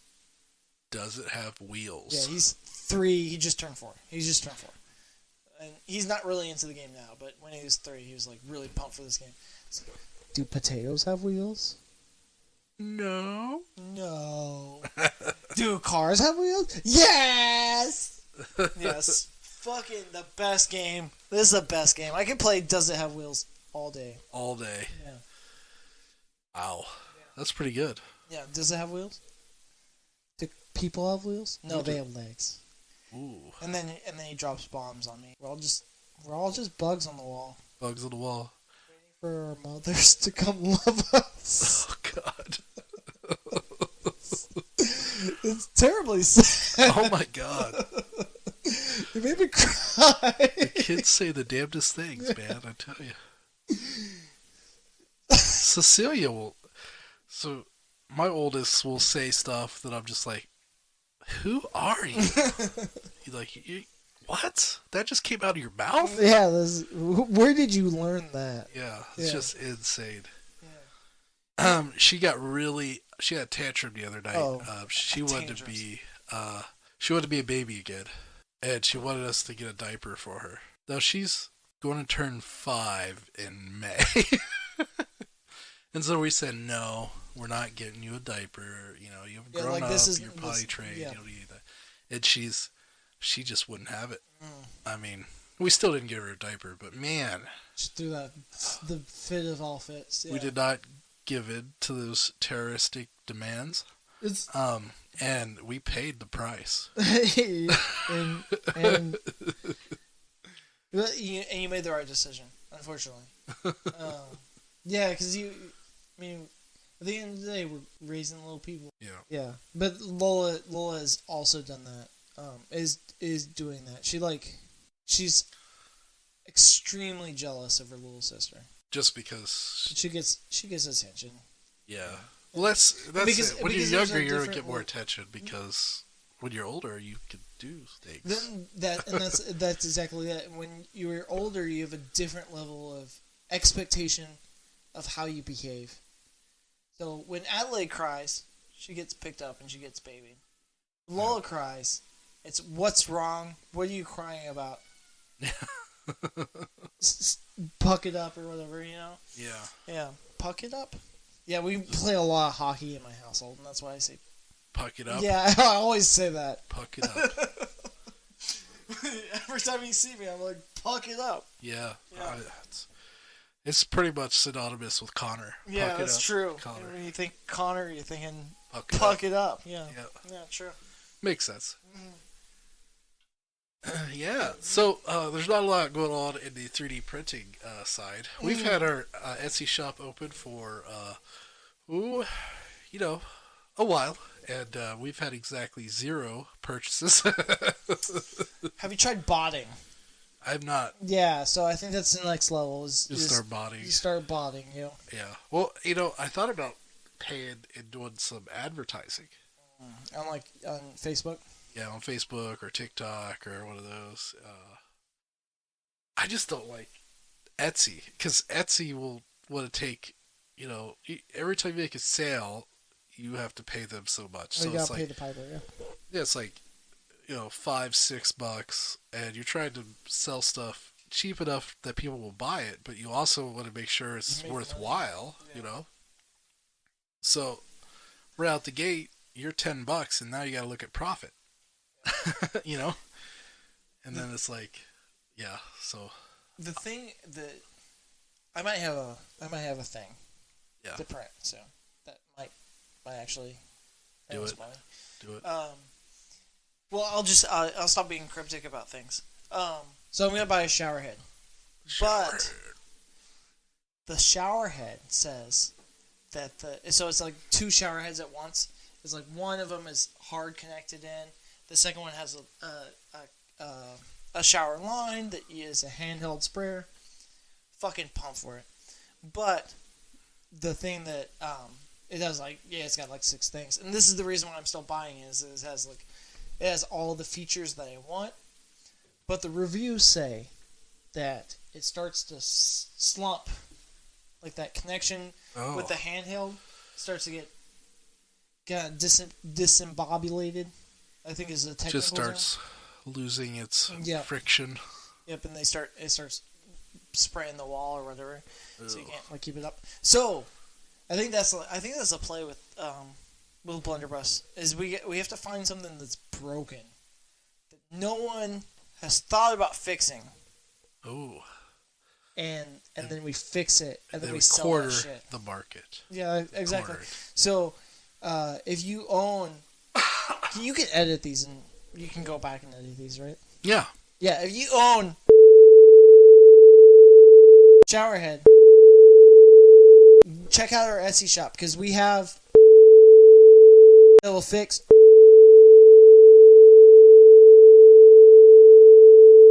Does it have wheels? Yeah, he's 3. He just turned 4. And he's not really into the game now, but when he was 3, he was like really pumped for this game. So, do potatoes have wheels? No. Do cars have wheels? Yes! Yes. Fucking the best game. This is the best game. I can play Does It Have Wheels all day. All day. Yeah. Wow. Yeah. That's pretty good. Yeah. Does it have wheels? Do people have wheels? No, they have legs. Ooh. And then he drops bombs on me. We're all just bugs on the wall. Bugs on the wall. Waiting for our mothers to come love us. Oh God. It's terribly sad. Oh my God. You made me cry. The kids say the damnedest things, man. I tell you. Cecilia will. So my oldest will say stuff that I'm just like, "Who are you?" He's like, "What? That just came out of your mouth?" Yeah. Where did you learn that? Yeah, it's just insane. Yeah. She had a tantrum the other night. Oh, she wanted to be a baby again, and she wanted us to get a diaper for her. Now she's going to turn 5 in May. And so we said, no, we're not getting you a diaper. You know, you've grown up, you're potty trained, you don't need that. And she just wouldn't have it. I mean, we still didn't give her a diaper, but man. She threw the fit of all fits. Yeah. We did not give in to those terroristic demands. And we paid the price. and you made the right decision, unfortunately. Yeah, because I mean, at the end of the day, we're raising little people. Yeah. Yeah, but Lola has also done that. Is doing that. She's extremely jealous of her little sister. Just because she gets attention. Yeah. Well, that's it. When you're younger, you're gonna get more attention because when you're older, you can do things. That's exactly it. When you're older, you have a different level of expectation of how you behave. So when Adelaide cries, she gets picked up and she gets babied. Lola cries, it's what's wrong? What are you crying about? Puck it up or whatever, you know? Yeah. Yeah. Puck it up? Yeah, we play a lot of hockey in my household, and that's why I say puck it up. Yeah, I always say that. Puck it up. Every time you see me, I'm like, puck it up. Yeah. It's pretty much synonymous with Conor. Yeah, puck that's true. Conor. When you think Conor, you're thinking puck it up. Yeah. True. Makes sense. Yeah, so there's not a lot going on in the 3D printing side. We've had our Etsy shop open for, a while, and we've had exactly 0 purchases. Have you tried botting? I've not. Yeah, so I think that's the next level. Start botting. You start botting, Yeah. Well, I thought about paying and doing some advertising. On Facebook? Yeah, on Facebook or TikTok or one of those. I just don't like Etsy because Etsy will want to take, every time you make a sale, you have to pay them so much. So you gotta pay the piper, yeah. Yeah, it's like, $5-6, and you're trying to sell stuff cheap enough that people will buy it, but you also want to make sure it's worthwhile, So, right out the gate, you're $10, and now you got to look at profit. And then it's like, yeah. So the thing that I might have a thing, to print. So that might actually do it. Money. Do it. Well, I'll stop being cryptic about things. So I'm gonna buy a shower head, but the shower head says that so it's like 2 shower heads at once. It's like one of them is hard connected in. The second one has a shower line that is a handheld sprayer. Fucking pumped for it. But the thing that it does, it's got 6 things, and this is the reason why I'm still buying it. Is it has all the features that I want, but the reviews say that it starts to slump, like that connection with the handheld starts to get kind of disembobulated. I think is the technical just starts losing its friction. Yep, and it starts spraying the wall or whatever, so you can't keep it up. So, I think that's a play with Blunderbuss is we have to find something that's broken that no one has thought about fixing. Oh. And then we fix it, and then we sell quarter that shit. The market. Yeah, exactly. So, if you own, you can edit these and you can go back and edit these, right? Yeah. Yeah, if you own showerhead, check out our Etsy shop because we have that will fix,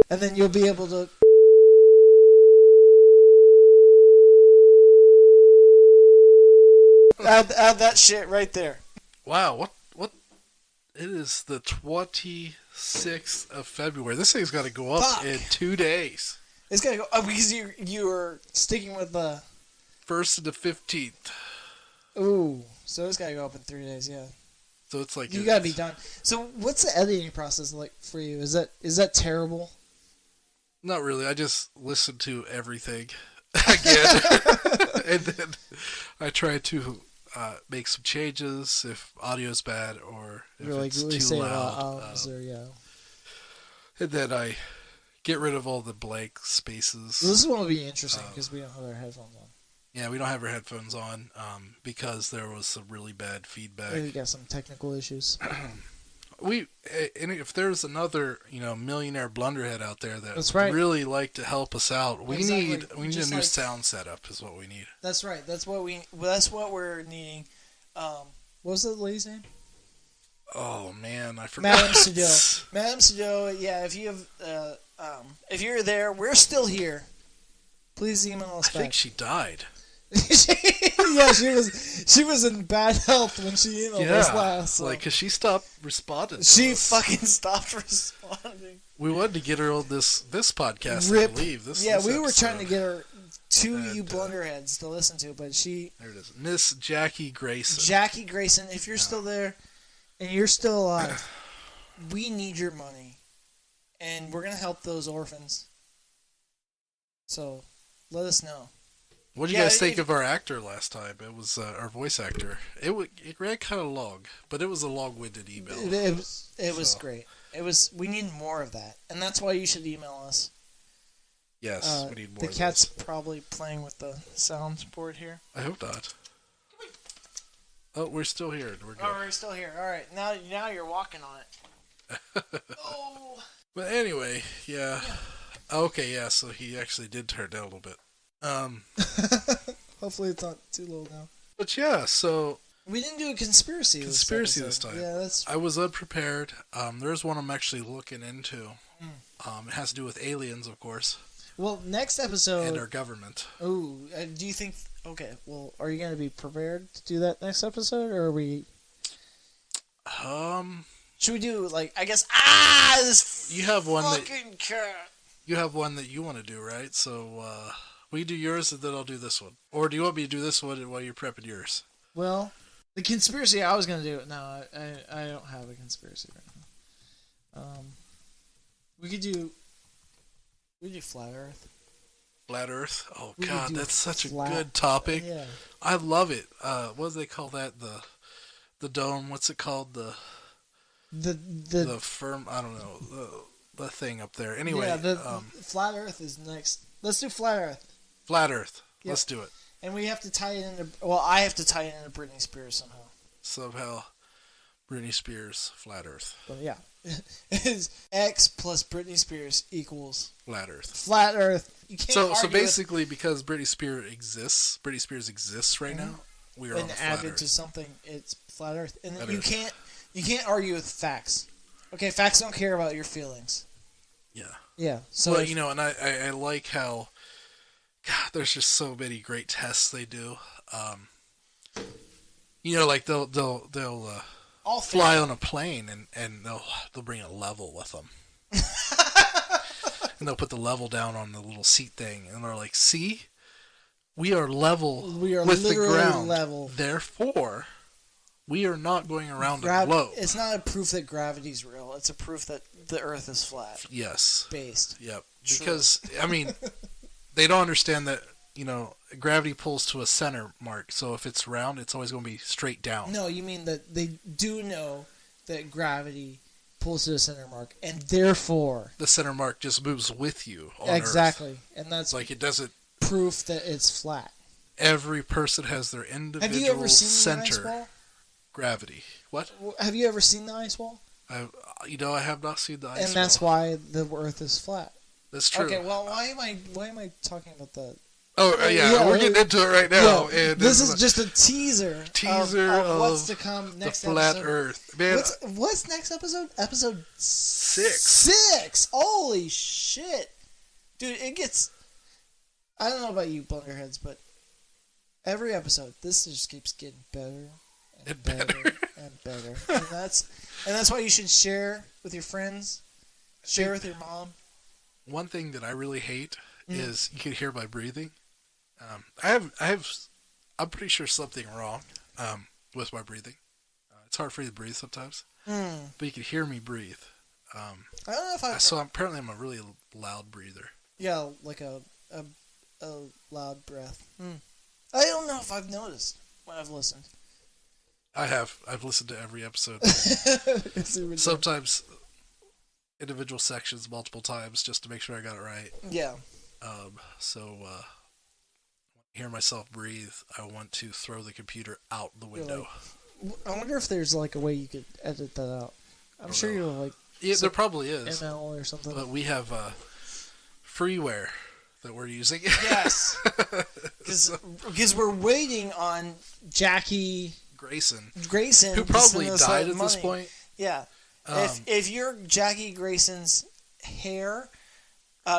and then you'll be able to Add that shit right there. Wow, what? It is the 26th of February. This thing's got to go up in 2 days. It's got to go up because you were sticking with the 1st to the 15th. Ooh, so it's got to go up in 3 days, yeah. So it's like you got to be done. So what's the editing process like for you? Is that terrible? Not really. I just listen to everything again, and then I try to make some changes if audio's bad or if it's too loud. And then I get rid of all the blank spaces. Well, this one will be interesting because we don't have our headphones on. Yeah, we don't have our headphones on because there was some really bad feedback. We got some technical issues. And if there's another, millionaire blunderhead out there that That's right. would really like to help us out, we need a new like, sound setup is what we need. That's right. That's what we're needing. What was the lady's name? Oh man, I forgot. Madame Sado. Yeah, if you're there, we're still here. Please email us back. I think she died. Yeah, she was in bad health when she emailed us last. So. Because she stopped responding. She fucking stopped responding. We wanted to get her on this podcast. I believe this. Yeah, this we episode. were trying to get her you blunderheads to listen to, but there it is, Miss Jackie Grayson. Jackie Grayson, if you're still there and you're still alive, we need your money, and we're gonna help those orphans. So, let us know. What did you guys think of our actor last time? It was our voice actor. It ran kind of long, but it was a long-winded email. It was great. We need more of that, and that's why you should email us. Yes, we need more. The cat's probably playing with the soundboard here. I hope not. Oh, we're still here. We're good. Oh, we're still here. All right, now you're walking on it. Oh. But anyway, yeah. Okay, yeah. So he actually did turn down a little bit. Hopefully it's not too low now. But yeah, so we didn't do a conspiracy this time. Yeah, I was unprepared. There's one I'm actually looking into. It has to do with aliens, of course. Well, next episode and our government. Oh, do you think? Okay, well, are you going to be prepared to do that next episode, or are we? Should we do I guess? This you have one fucking cat. You have one that you want to do, right? So. We do yours, and then I'll do this one. Or do you want me to do this one while you're prepping yours? Well, the conspiracy I was going to do it. No, I don't have a conspiracy right now. We could do Flat Earth. Flat Earth? Oh, God, that's such a good topic. Yeah. I love it. What do they call that? The dome? What's it called? The firm? I don't know. The thing up there. Anyway. Yeah, Flat Earth is next. Let's do Flat Earth. Flat Earth. Yep. Let's do it. And we have to tie it into... Well, I have to tie it into Britney Spears somehow. Britney Spears, Flat Earth. But yeah. It's X plus Britney Spears equals... Flat Earth. Flat Earth. You can't so basically, because Britney Spears exists right now, we are on the Flat Earth. And added to something, it's Flat Earth. And you can't argue with facts. Okay, facts don't care about your feelings. Yeah. Yeah. So well, and I like how... God, there's just so many great tests they do. They'll fly on a plane and they'll bring a level with them. And they'll put the level down on the little seat thing, and they're like, "See, we are level with the ground. Level. Therefore, we are not going around a globe." It's not a proof that gravity's real. It's a proof that the Earth is flat. Yes. Based. Yep. True. Because they don't understand that, gravity pulls to a center mark. So if it's round, it's always going to be straight down. No, you mean that they do know that gravity pulls to the center mark, and therefore... The center mark just moves with you on exactly. Earth. And that's... it doesn't... Proof that it's flat. Every person has their individual center. Have you ever seen the ice wall? Gravity. What? Have you ever seen the ice wall? I have not seen the ice wall. And that's why the Earth is flat. That's true. Okay, well, why am I talking about that? Oh, we're getting into it right now. Yeah, and this is just a teaser of what's to come next the flat episode. Earth. Man, what's next episode? Episode 6. 6! Holy shit! Dude, it gets... I don't know about you blunderheads, but Every episode, this just keeps getting better and better and better. And that's why you should share with your friends, share with your mom. One thing that I really hate is you can hear my breathing. I'm pretty sure something wrong with my breathing. It's hard for me to breathe sometimes, but you can hear me breathe. I don't know if so apparently I'm a really loud breather. Yeah, like a loud breath. I don't know if I've noticed when I've listened. I have. I've listened to every episode. Sometimes individual sections multiple times just to make sure I got it right. Yeah. So hear myself breathe, I want to throw the computer out the window. I wonder if there's like a way you could edit that out. I'm sure you're like... Yeah, there probably is. ML or something. But we have freeware that we're using. Yes. Because we're waiting on Jackie... Grayson. Who probably died at this point. Yeah. If you're Jackie Grayson's heir...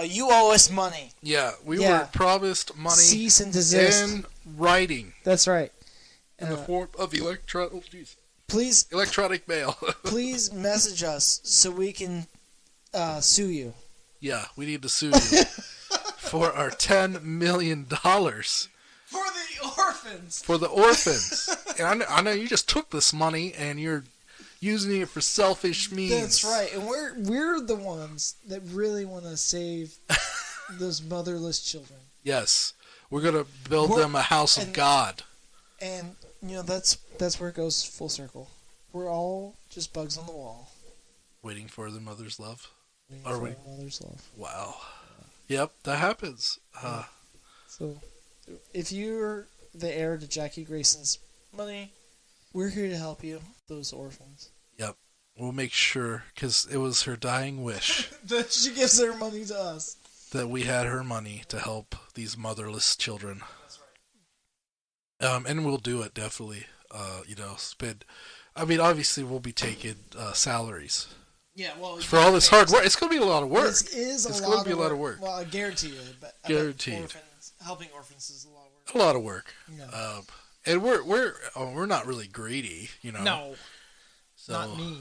you owe us money. Yeah, we were promised money. Cease and desist. In writing. That's right. In the form of please, electronic mail. Please message us so we can sue you. Yeah, we need to sue you for our $10 million. For the orphans. For the orphans. And I know you just took this money and you're using it for selfish means. That's right, and we're the ones that really want to save those motherless children. Yes, we're gonna build them a house of God. And that's where it goes full circle. We're all just bugs on the wall, waiting for the mother's love. Mother's love. Wow. Yep, that happens. So, if you're the heir to Jackie Grayson's money, we're here to help you, those orphans. Yep. We'll make sure, because it was her dying wish. that she gives her money to us. That we had her money to help these motherless children. That's right. And we'll do it, definitely. Spend... I mean, obviously, we'll be taking salaries. Yeah, well... For all this hard work. It's going to be a lot of work. It's going to be a lot of work. Well, I guarantee you. But Guaranteed. Helping orphans is a lot of work. A lot of work. Yeah. And we're not really greedy, No. So not me.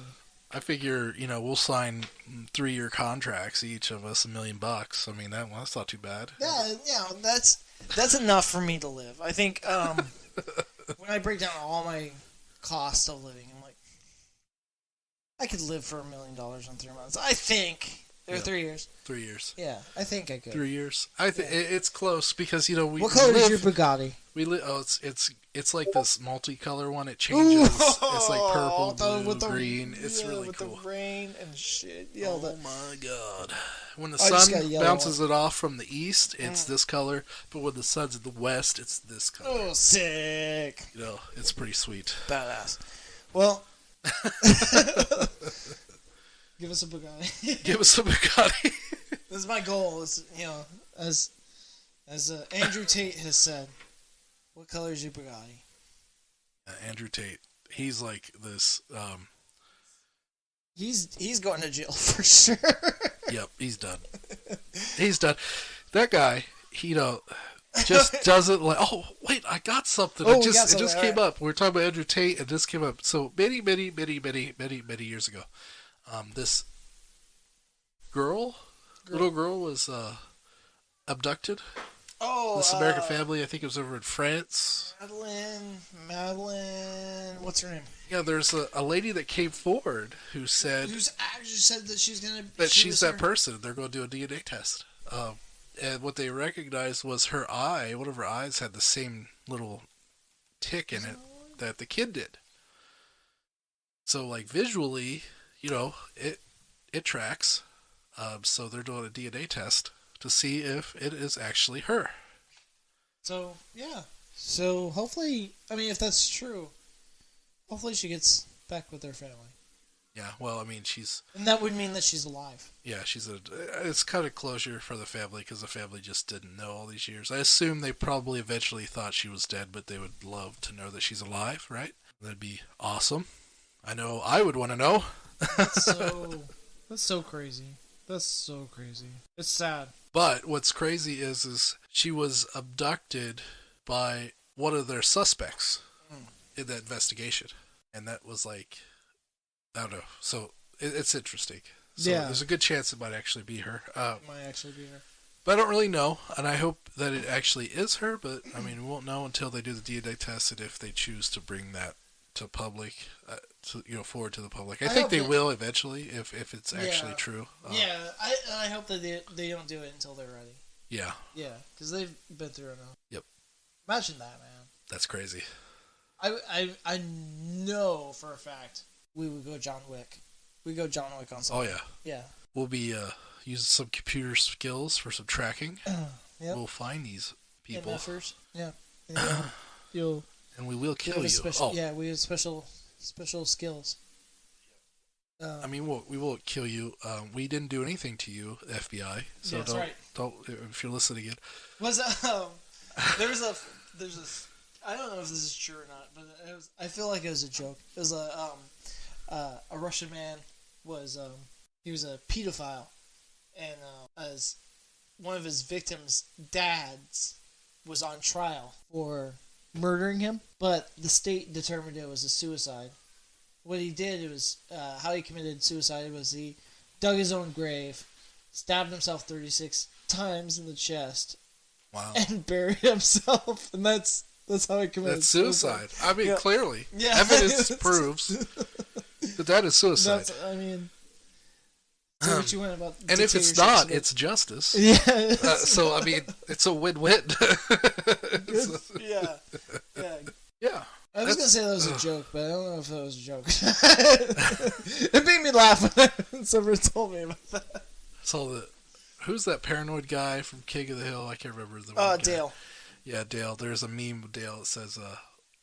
I figure, we'll sign 3-year contracts, each of us $1 million. I mean, that's not too bad. Yeah, that's enough for me to live. I think when I break down all my cost of living, I'm like, I could live for $1 million in 3 months. I think. There are 3 years. 3 years. Yeah, I think I could. 3 years. I think it's close because we. What color is your Bugatti? It's like this multicolor one. It changes. It's like purple, blue, green. It's really with cool. With the rain and shit. My god! When the sun bounces it off from the east, it's this color. But when the sun's in the west, it's this color. Oh, sick! It's pretty sweet. Badass. Well. Give us a Bugatti. Give us a Bugatti. This is my goal. As Andrew Tate has said, what color is your Bugatti? Andrew Tate. He's like this. He's going to jail for sure. Yep, he's done. He's done. That guy, he just doesn't like. Oh wait, I got something. It just came up. We were talking about Andrew Tate, and this came up. So many years ago. This little girl was abducted. Oh, this American family, I think it was over in France. Madeline, what's her name? Yeah, there's a lady that came forward who said... Who's actually said that she's going to... That she's that person. They're going to do a DNA test. And what they recognized was her eye, one of her eyes had the same little tick in it that the kid did. So, like, visually... it tracks. So they're doing a DNA test to see if it is actually her. So, yeah. So, hopefully, if that's true, hopefully she gets back with her family. Yeah, well, she's... And that would mean that she's alive. Yeah, it's kind of closure for the family, because the family just didn't know all these years. I assume they probably eventually thought she was dead, but they would love to know that she's alive, right? That'd be awesome. I know I would want to know. That's so crazy. That's so crazy. It's sad. But what's crazy is she was abducted by one of their suspects in that investigation. And that was like, I don't know. So it's interesting. So there's a good chance it might actually be her. It might actually be her. But I don't really know, and I hope that it actually is her, but, I mean, we won't know until they do the DNA test and if they choose to bring that to public, forward to the public. I think they will eventually if it's actually true. I hope that they don't do it until they're ready. Yeah. Yeah, because they've been through enough. Yep. Imagine that, man. That's crazy. I know for a fact we would go John Wick. We go John Wick on something. Oh, yeah. Yeah. We'll be using some computer skills for some tracking. Yep. We'll find these people. MFers. Yeah. And we will kill you. Yeah, we have special skills. I mean, we won't kill you. We didn't do anything to you, FBI. So don't. If you're listening in. There's a. I don't know if this is true or not, but I feel like it was a joke. It was a Russian man he was a pedophile, and as one of his victims' dads was on trial for murdering him, but the state determined it was a suicide. What he did was how he committed suicide was he dug his own grave, stabbed himself 36 times in the chest, and buried himself, and that's how he committed suicide. I mean, clearly, evidence proves that is suicide. So what you went about and if it's not, it's justice. Yeah. So I mean, it's a win-win. Yeah. Yeah. I was gonna say that was a joke, but I don't know if that was a joke. It made me laugh when someone told me about that. So who's that paranoid guy from King of the Hill? I can't remember the name. Dale. Yeah, Dale. There's a meme of Dale that says,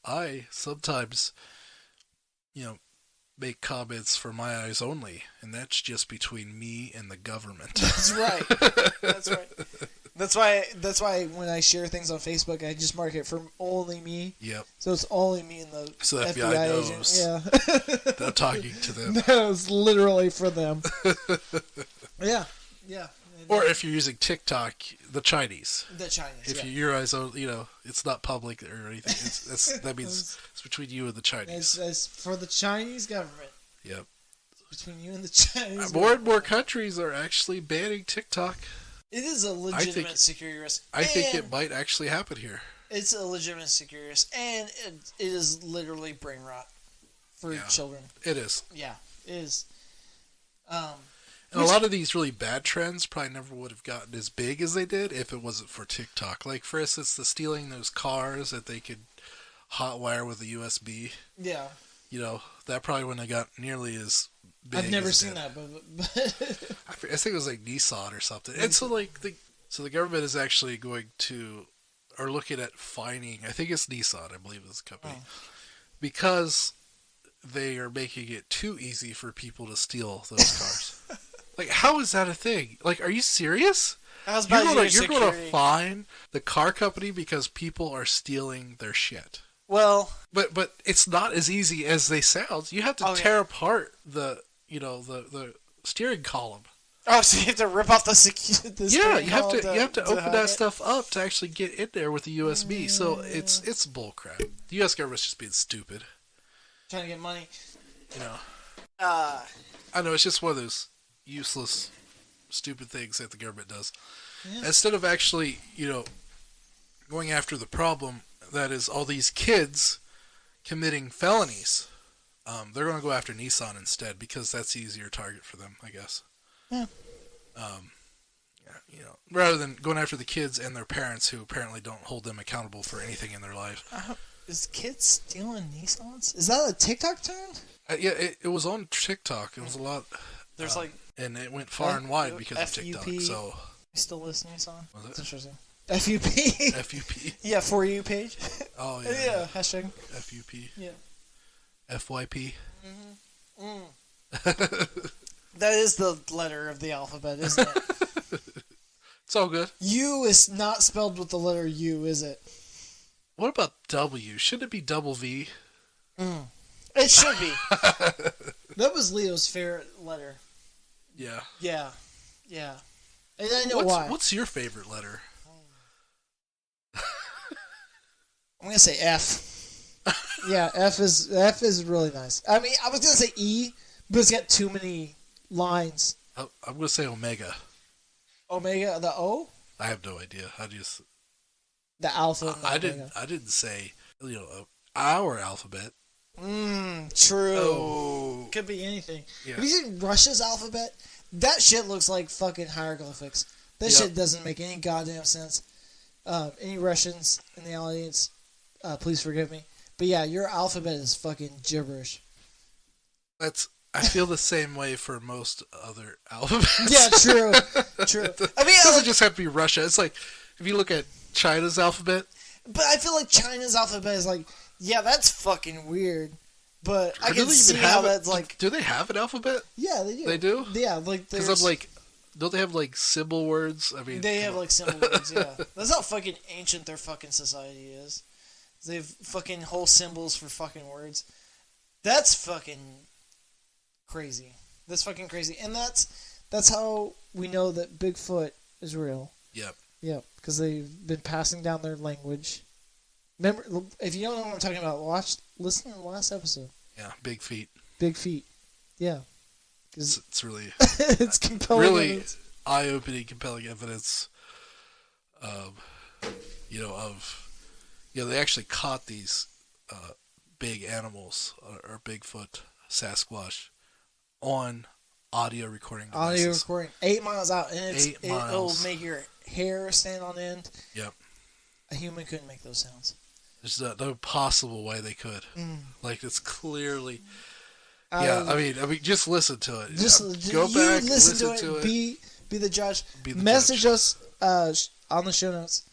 I sometimes, make comments for my eyes only, and that's just between me and the government. That's right. That's why when I share things on Facebook, I just mark it for only me. Yep. So it's only me and the FBI knows. agent. Yeah. They're talking to them. No, it's literally for them. Yeah. Or if you're using TikTok, the Chinese. If your eyes are, it's not public or anything. That means it's between you and the Chinese. It's for the Chinese government. Yep. Between you and the Chinese. More and more countries are actually banning TikTok. It is a legitimate security risk. I think it might actually happen here. It's a legitimate security risk, and it is literally brain rot for children. It is. Yeah, it is. And a lot of these really bad trends probably never would have gotten as big as they did if it wasn't for TikTok. Like, for instance, the stealing those cars that they could hotwire with a USB. Yeah. That probably wouldn't have got nearly as big. I've never seen that, but I think it was like Nissan or something. And so, the government is actually looking at fining, I think it's Nissan, I believe is the company, because they are making it too easy for people to steal those cars. Like, how is that a thing? Like, are you serious? You're going to fine the car company because people are stealing their shit. Well, but it's not as easy as they sound. You have to tear apart the steering column. Oh, so you have to rip off the yeah, you have to open that stuff up to actually get in there with the USB. So it's bullcrap. The U.S. government's just being stupid. Trying to get money. I know, it's just one of those useless, stupid things that the government does. Yeah. Instead of actually, going after the problem that is all these kids committing felonies, they're going to go after Nissan instead because that's the easier target for them, I guess. Yeah. Rather than going after the kids and their parents who apparently don't hold them accountable for anything in their life. Is kids stealing Nissans? Is that a TikTok term? Yeah, it was on TikTok. It was a lot. There's and it went far and wide because of TikTok. So you still listen to Nissan? Was it? That's interesting. FUP. FUP. Yeah, For You page. Oh yeah. Yeah. Hashtag. FUP. Yeah. FYP. That is the letter of the alphabet, isn't it? It's all good. U is not spelled with the letter U, is it? What about W? Should it be double V? It should be. That was Leo's favorite letter. Yeah. Yeah. Yeah. And I know why. What's your favorite letter? I'm gonna say F. Yeah, F is really nice. I mean, I was gonna say E, but it's got too many lines. I'm gonna say Omega. Omega, the O? I have no idea. I just the alpha. I didn't say our alphabet. True. Oh. Could be anything. Yeah. Have you seen Russia's alphabet? That shit looks like fucking hieroglyphics. That shit doesn't make any goddamn sense. Any Russians in the audience, please forgive me. But yeah, your alphabet is fucking gibberish. I feel the same way for most other alphabets. Yeah, true. I mean, it doesn't just have to be Russia. It's like, if you look at China's alphabet. But I feel like China's alphabet is like, yeah, that's fucking weird. But I can see how that's like... Do they have an alphabet? Yeah, they do. They do? Yeah, like there's... Because I'm like, don't they have like symbol words? I mean... They have like symbol words, yeah. That's how fucking ancient their fucking society is. They have fucking whole symbols for fucking words. That's fucking crazy. That's fucking crazy. And that's how we know that Bigfoot is real. Yep. Yep, because they've been passing down their language. Remember, if you don't know what I'm talking about, listen to the last episode. Yeah, big feet. Big feet. Yeah. It's really... it's compelling really evidence. Eye-opening, compelling evidence they actually caught these big animals, or Bigfoot, Sasquatch, on audio recording devices. Audio recording 8 miles out, and it'll miles. make your hair stand on end. Yep. A human couldn't make those sounds. There's no possible way they could. Like, it's clearly... Yeah, I mean, just listen to it. Just go back, listen to it. Be the judge. Message us on the show notes.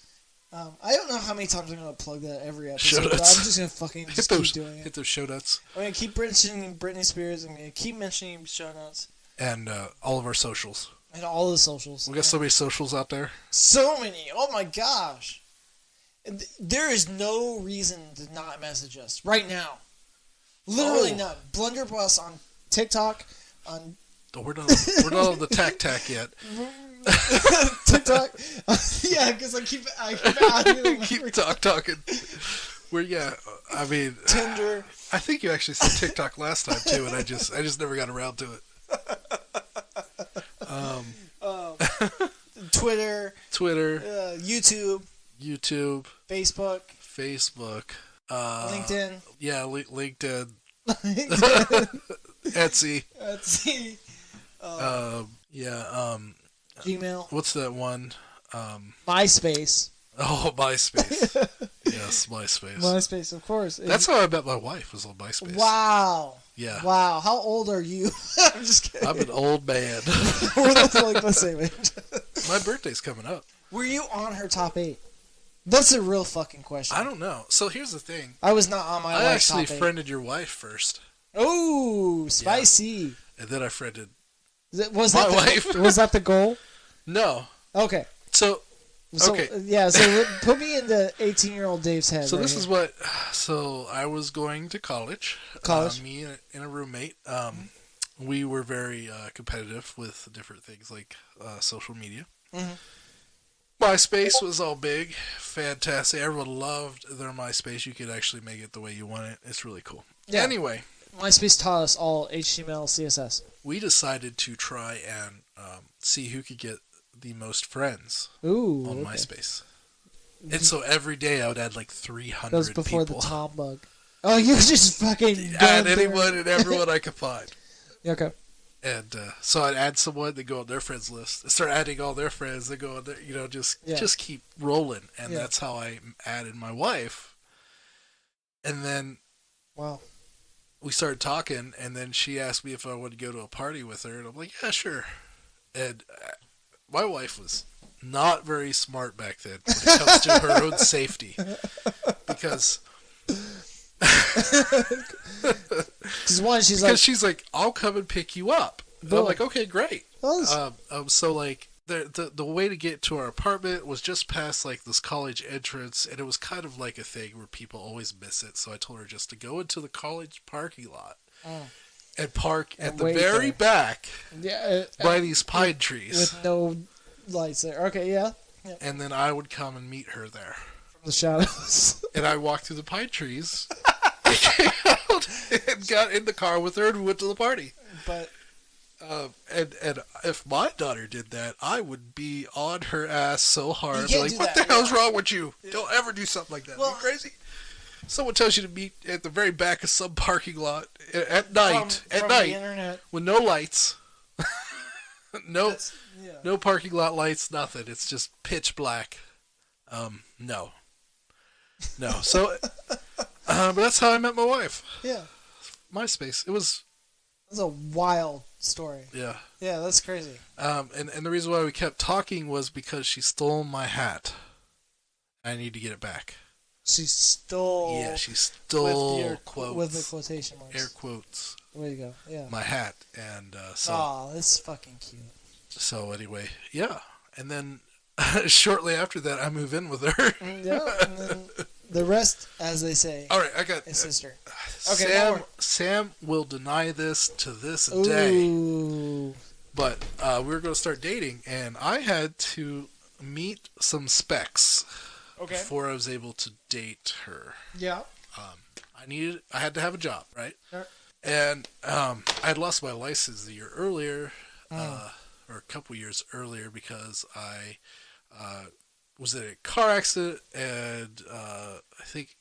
I don't know how many times I'm going to plug that every episode, but I'm just going to fucking keep doing it. Hit those show notes. I'm going to keep mentioning Britney Spears. I'm going to keep mentioning show notes. And all of our socials. And all the socials. We got so many socials out there. So many. Oh my gosh. There is no reason to not message us right now. Literally none. Blunderbuss on TikTok. We're not on the tac yet. TikTok. Yeah, because I keep adding keep talking. I mean, Tinder. I think you actually said TikTok last time too, and I just never got around to it. Twitter, YouTube, Facebook, LinkedIn. Yeah, LinkedIn. Etsy. Gmail. What's that one? MySpace. Oh, MySpace. Yes, MySpace. MySpace, of course. That's how I met my wife, was on MySpace. Wow. Yeah. Wow. How old are you? I'm just kidding. I'm an old man. We're like the same age. My birthday's coming up. Were you on her top 8? That's a real fucking question. I don't know. So here's the thing. I was not on my wife's top 8. I actually friended your wife first. Oh, spicy. Yeah. And then I friended my wife. Was that the goal? No. Okay. So okay. Yeah, so put me into 18-year-old Dave's head. So So I was going to college. Me and a roommate. We were very competitive with different things like social media. Mm-hmm. MySpace was all big, fantastic. Everyone loved their MySpace. You could actually make it the way you want it. It's really cool. Yeah. Anyway. MySpace taught us all HTML, CSS. We decided to try and see who could get the most friends on MySpace. And so every day I would add like 300 people. That was before the Tom bug. Oh, you just fucking... Add anyone and everyone I could find. Okay. And so I'd add someone, they go on their friends list. I start adding all their friends, they go on their, just keep rolling. And that's how I added my wife. And then... Wow. We started talking, and then she asked me if I wanted to go to a party with her, and I'm like, yeah, sure. And my wife was not very smart back then when it comes to her own safety. Because she's like, I'll come and pick you up. And I'm like, okay, great. So like the way to get to our apartment was just past like this college entrance, and it was kind of like a thing where people always miss it. So I told her just to go into the college parking lot and park at the very back by these pine trees with no lights there. Okay, yeah. And then I would come and meet her there. The shadows. And I walked through the pine trees, and came out, and got in the car with her and went to the party. But and if my daughter did that, I would be on her ass so hard. You Like, can't what do the that, hell's yeah. wrong with you? Don't ever do something like that. Are you crazy? Someone tells you to meet at the very back of some parking lot at night. From the internet. With no lights. No parking lot lights, nothing. It's just pitch black. No. So, but that's how I met my wife. Yeah. MySpace. It was... That's a wild story. Yeah. Yeah, that's crazy. And the reason why we kept talking was because she stole my hat. I need to get it back. She stole... Yeah, she stole quotes. With the quotation marks. Air quotes. Way to go, yeah. My hat. And so... Aw, that's fucking cute. So anyway, yeah. And then shortly after that, I move in with her. Yeah, and then the rest, as they say, all right, I got is sister. Okay, Sam will deny this to this Ooh. day. But we were going to start dating, and I had to meet some specs before I was able to date her. Yeah. I had to have a job, right? Sure. And I had lost my license a year earlier, or a couple years earlier, because I was in a car accident, and I think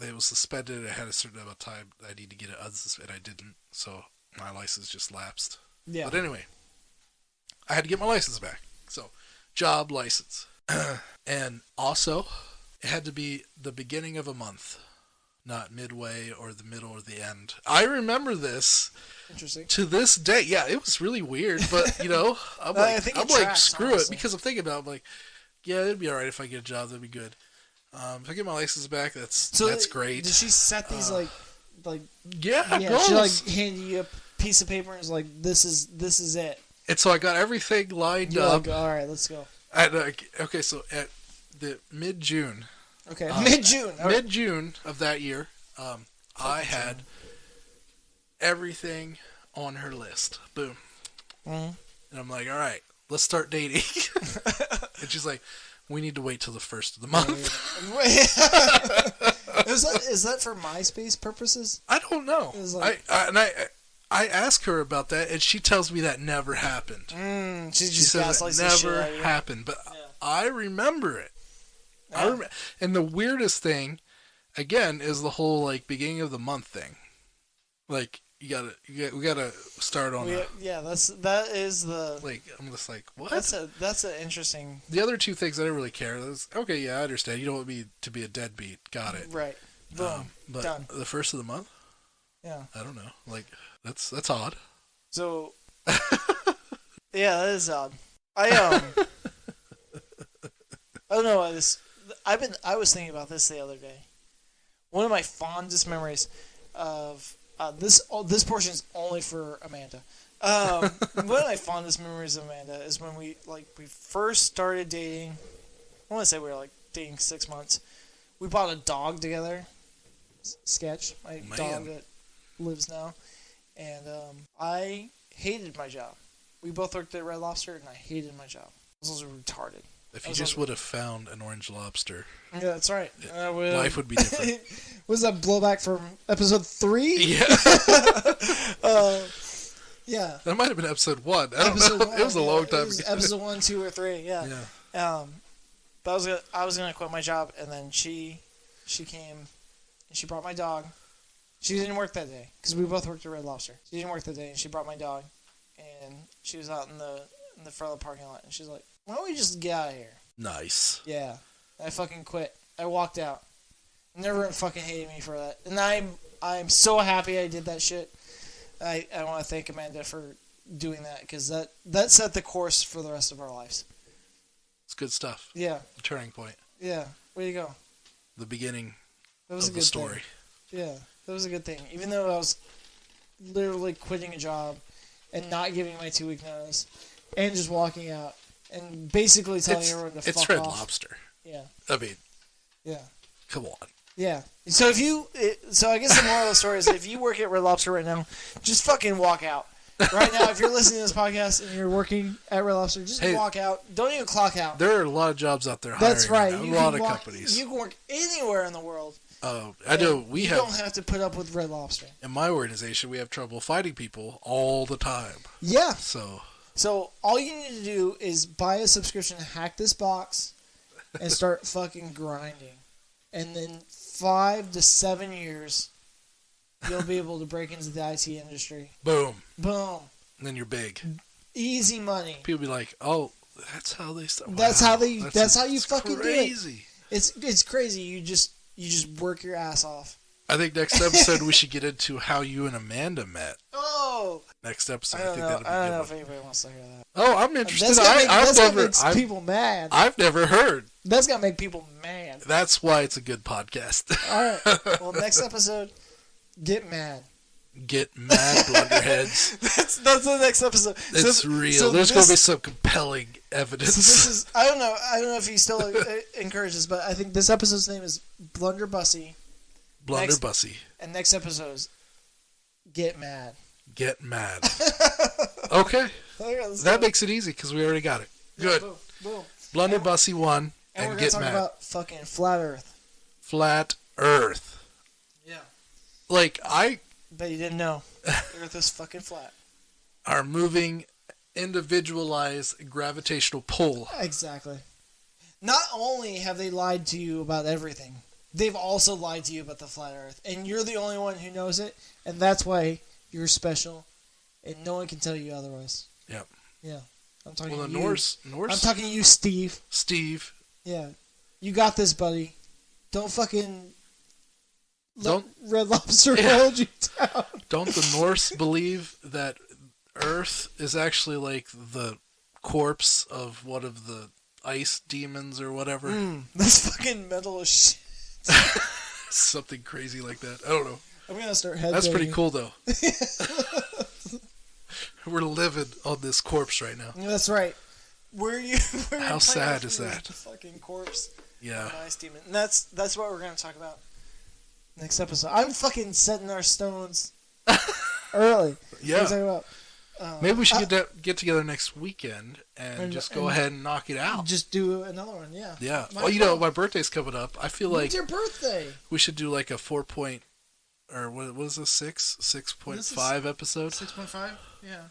it was suspended. I had a certain amount of time I need to get it unsuspended, and I didn't, so my license just lapsed. Yeah. But anyway, I had to get my license back. So, job, license. And also, it had to be the beginning of a month, not midway or the middle or the end. I remember this. Interesting. To this day. Yeah, it was really weird, but, I'm like, screw it, because I'm thinking about, yeah, it'd be alright if I get a job, that'd be good. If I get my license back, that's great. Did she set these, yeah, she, hand you a piece of paper and was like, this is it. And so I got everything lined up. Alright, let's go. Okay, so at the mid-June. Okay, mid-June. Mid-June of that year, I had everything on her list. Boom. Mm-hmm. And I'm like, all right, let's start dating. And she's like, we need to wait till the first of the month. Is that for MySpace purposes? I don't know. I asked her about that, and she tells me that never happened. She says it never happened, but I remember it. Yeah. And the weirdest thing, again, is the whole beginning of the month thing. We gotta start on. That is the. I'm just like, what? That's an interesting. The other two things I don't really care. Okay, yeah, I understand. You don't want me to be a deadbeat. Got it. Right. Boom. But done. The first of the month. Yeah. I don't know. That's odd. So. Yeah, that is odd. I don't know why this. I was thinking about this the other day. One of my fondest memories of this portion is only for Amanda. One of my fondest memories of Amanda is when we first started dating. I want to say we were dating 6 months. We bought a dog together. Sketch, my dog that lives now, and I hated my job. We both worked at Red Lobster, and I hated my job. This was retarded. If you just would have found an orange lobster. Yeah, that's right. Life would be different. Was that blowback from episode 3? Yeah. Yeah. That might have been episode 1. I don't know. It was a long time ago. Episode 1, 2, or 3. Yeah. But I was gonna quit my job, and then she came and she brought my dog. She didn't work that day because we both worked at Red Lobster. She didn't work that day, and she brought my dog, and she was out in the front of the parking lot, and she's like, "Why don't we just get out of here?" Nice. Yeah. I fucking quit. I walked out. Never fucking hated me for that, and I'm so happy I did that shit. I want to thank Amanda for doing that because that set the course for the rest of our lives. It's good stuff. Yeah. The turning point. Yeah. Way to go. The beginning of the story. Thing. Yeah. That was a good thing. Even though I was literally quitting a job and not giving my 2-week notice and just walking out and basically telling everyone to fuck off. It's Red Lobster. Yeah. I mean. Yeah. Come on. Yeah. So I guess the moral of the story is if you work at Red Lobster right now, just fucking walk out. Right now, if you're listening to this podcast and you're working at Red Lobster, just walk out. Don't even clock out. There are a lot of jobs out there hiring. That's right. A lot of companies. You can work anywhere in the world. I know you don't have to put up with Red Lobster. In my organization, we have trouble finding people all the time. Yeah. So all you need to do is buy a subscription, hack this box, and start fucking grinding. And then 5 to 7 years, you'll be able to break into the IT industry. Boom. Boom. And then you're big. Easy money. People be like, "Oh, that's how they start." That's how you fucking crazy. Do it. It's crazy. You just work your ass off. I think next episode we should get into how you and Amanda met. Oh. Next episode. I don't know if anybody wants to hear that. Oh, I'm interested. That's gonna make people mad. I've never heard. That's gonna make people mad. That's why it's a good podcast. All right. Well, next episode, get mad. Get mad, blunderheads. That's the next episode. It's real. So there's going to be some compelling evidence. So this is. I don't know if he still encourages, but I think this episode's name is Blunderbussy. Blunderbussy. And next episode's Get Mad. Get mad. Okay. That makes it easy because we already got it. Good. Yeah, boom. Blunderbussy 1 and we're Get talk Mad. About fucking flat Earth. Flat Earth. Yeah. Like Bet you didn't know. Earth is fucking flat. Our moving, individualized gravitational pull. Exactly. Not only have they lied to you about everything, they've also lied to you about the flat Earth, and you're the only one who knows it, and that's why you're special, and no one can tell you otherwise. Yep. Yeah. I'm talking to you. Norse. I'm talking to you, Steve. Steve. Yeah. You got this, buddy. Don't fucking let Red Lobster hold you down. Don't the Norse believe that Earth is actually like the corpse of one of the ice demons or whatever? That's fucking metal as shit. Something crazy like that. I don't know. I'm gonna start headbanging. That's pretty cool, though. We're living on this corpse right now. That's right. How sad is that? Fucking corpse. Yeah. An ice demon. And that's what we're gonna talk about next episode. I'm fucking setting our stones early. Yeah. What are we talking about? Maybe we should get together next weekend and just go ahead and knock it out. Just do another one, yeah. Yeah. Well, my birthday's coming up. I feel like... When's your birthday? We should do like a 4-point... Or what is this? 6.5 episode? 6.5? Yeah.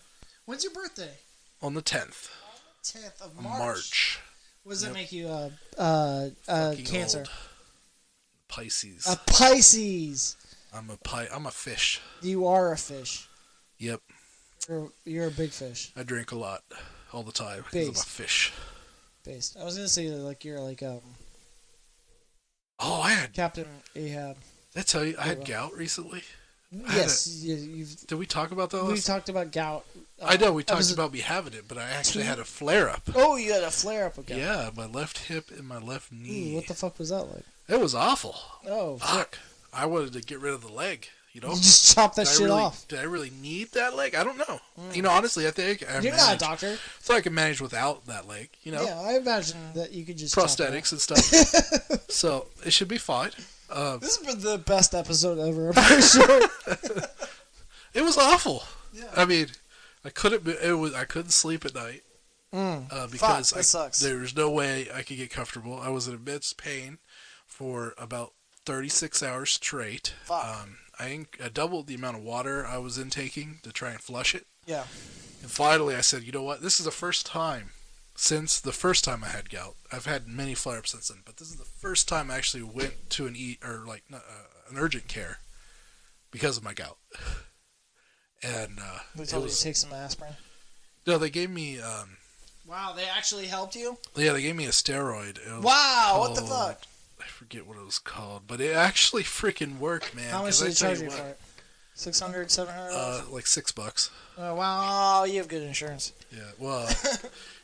When's your birthday? On the 10th. 10th of March. What does that make you? Cancer. Old. Pisces. A Pisces. I'm a fish. You are a fish. Yep. You're a big fish. I drink a lot, all the time because I'm a fish. Based. I was gonna say like you're like Oh, I had Captain Ahab. Did I tell you I had gout recently? Yes, did we talk about that? We talked about gout. I know we talked about me having it, but I actually had a flare up. Oh, you had a flare up of gout. Yeah, my left hip and my left knee. Ooh, what the fuck was that like? It was awful. Oh, fuck! I wanted to get rid of the leg. You know, you just chop that shit off. Did I really need that leg? I don't know. You know, honestly, I think you're not a doctor, so I can manage without that leg. You know, yeah, I imagine that you could just prosthetics and stuff. So it should be fine. This has been the best episode ever. I'm pretty sure. It was awful. Yeah. I mean, I couldn't sleep at night because that sucks. There was no way I could get comfortable. I was in immense pain for about 36 hours straight. Fuck. I doubled the amount of water I was intaking to try and flush it. Yeah. And finally, I said, you know what? This is the first time since the first time I had gout. I've had many flare-ups since then, but this is the first time I actually went to an urgent care because of my gout. And they told you to take some aspirin. No, they gave me. Wow, they actually helped you? Yeah, they gave me a steroid. Wow, what the fuck? I forget what it was called, but it actually freaking worked, man. How much did they charge you for it? $600, $700? Like $6. Oh, wow, you have good insurance. Yeah, well,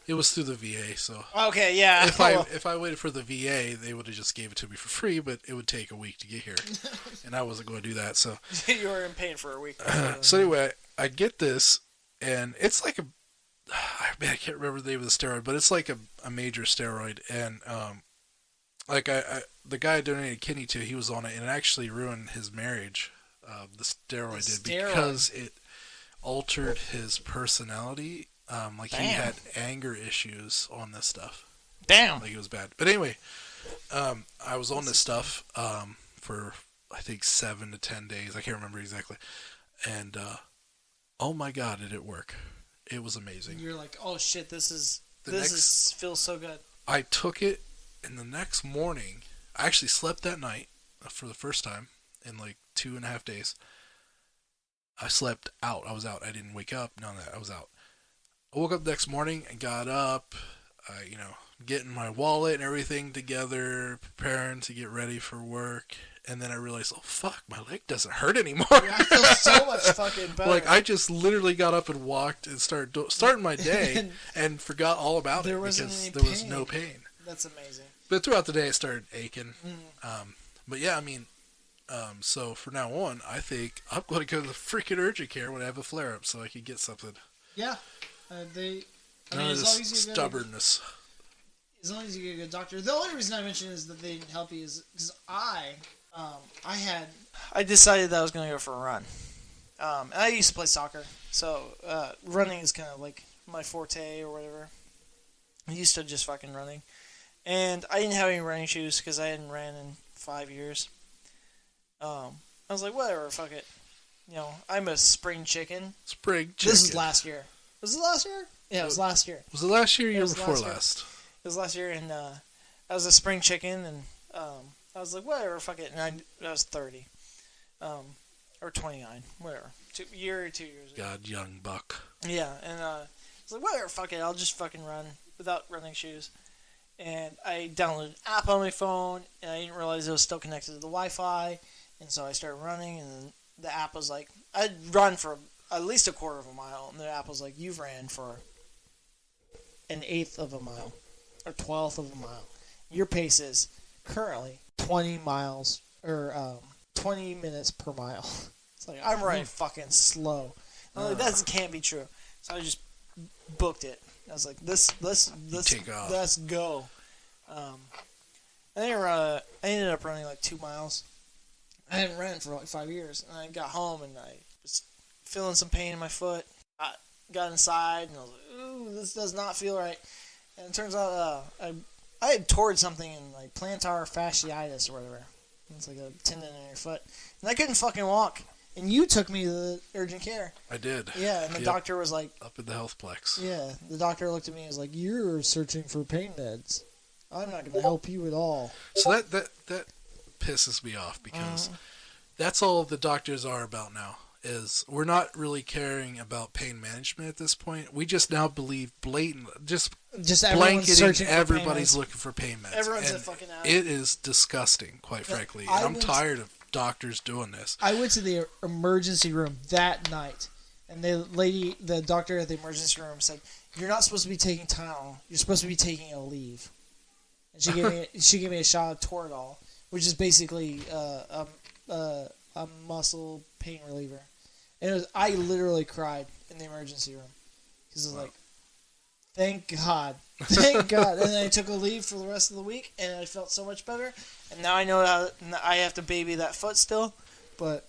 it was through the VA, so. Okay, yeah. If I waited for the VA, they would have just gave it to me for free, but it would take a week to get here, and I wasn't going to do that. So you were in pain for a week. So anyway, I get this, and it's like I can't remember the name of the steroid, but it's like a major steroid, and like the guy I donated kidney to, he was on it, and it actually ruined his marriage. The steroid did because it altered his personality. Like he had anger issues on this stuff. Damn. Like it was bad. But anyway, I was on this stuff for I think 7 to 10 days. I can't remember exactly. And oh my God, did it work? It was amazing. You're like, oh shit, this feels so good. I took it, and the next morning, I actually slept that night for the first time in like 2.5 days. I slept out. I was out. I didn't wake up. None of that. I was out. I woke up the next morning and got up, getting my wallet and everything together, preparing to get ready for work. And then I realized, oh fuck, my leg doesn't hurt anymore. Yeah, I feel so much fucking better. Like I just literally got up and walked and starting my day and forgot all about it because there was no pain. That's amazing. But throughout the day, it started aching. But yeah, I mean, so from now on, I think I'm going to go to the freaking urgent care when I have a flare up, so I can get something. Yeah, as long as you stubbornness. As long as you get a good doctor. The only reason I mentioned is that they didn't help you is because I decided that I was going to go for a run. And I used to play soccer, so running is kind of like my forte or whatever. I used to just fucking running. And I didn't have any running shoes because I hadn't ran in 5 years. I was like, whatever, fuck it. I'm a spring chicken. Spring chicken. This was last year. Was it last year? Yeah, it was last year. Was it last year or year before last? It was last year, and I was a spring chicken, and I was like, whatever, fuck it. And I was 30. Or 29, whatever. 2 years ago. God, young buck. Yeah, and I was like, whatever, fuck it. I'll just fucking run without running shoes. And I downloaded an app on my phone, and I didn't realize it was still connected to the Wi-Fi. And so I started running, and then the app was like, I'd run for at least a quarter of a mile, and the app was like, you've ran for an eighth of a mile, or 1/12 of a mile. Your pace is currently 20 miles, or 20 minutes per mile. It's like, I'm running fucking slow. I'm like, that can't be true. So I just booked it. I was like, let's take off. Let's go. I ended up running like 2 miles. I hadn't run for like 5 years, and I got home and I was feeling some pain in my foot. I got inside and I was like, ooh, this does not feel right. And it turns out I had torn something in like plantar fasciitis or whatever. It's like a tendon in your foot, and I couldn't fucking walk. And you took me to the urgent care. I did. Yeah, and the doctor was like... Up in the healthplex. Yeah, the doctor looked at me and was like, you're searching for pain meds. I'm not going to help you at all. So that pisses me off because that's all the doctors are about now. Is we're not really caring about pain management at this point. We just now believe just blanketing everybody's looking for pain meds. Everyone's a fucking out. It is disgusting, quite frankly. And I'm tired of doctors doing this. I went to the emergency room that night, and the doctor at the emergency room said, "You're not supposed to be taking Tylenol. You're supposed to be taking a leave." And she gave me a shot of Toradol, which is basically a muscle pain reliever. And I literally cried in the emergency room because I was like, "Thank God, thank God!" And then I took a leave for the rest of the week, and I felt so much better. And now I know how I have to baby that foot still. But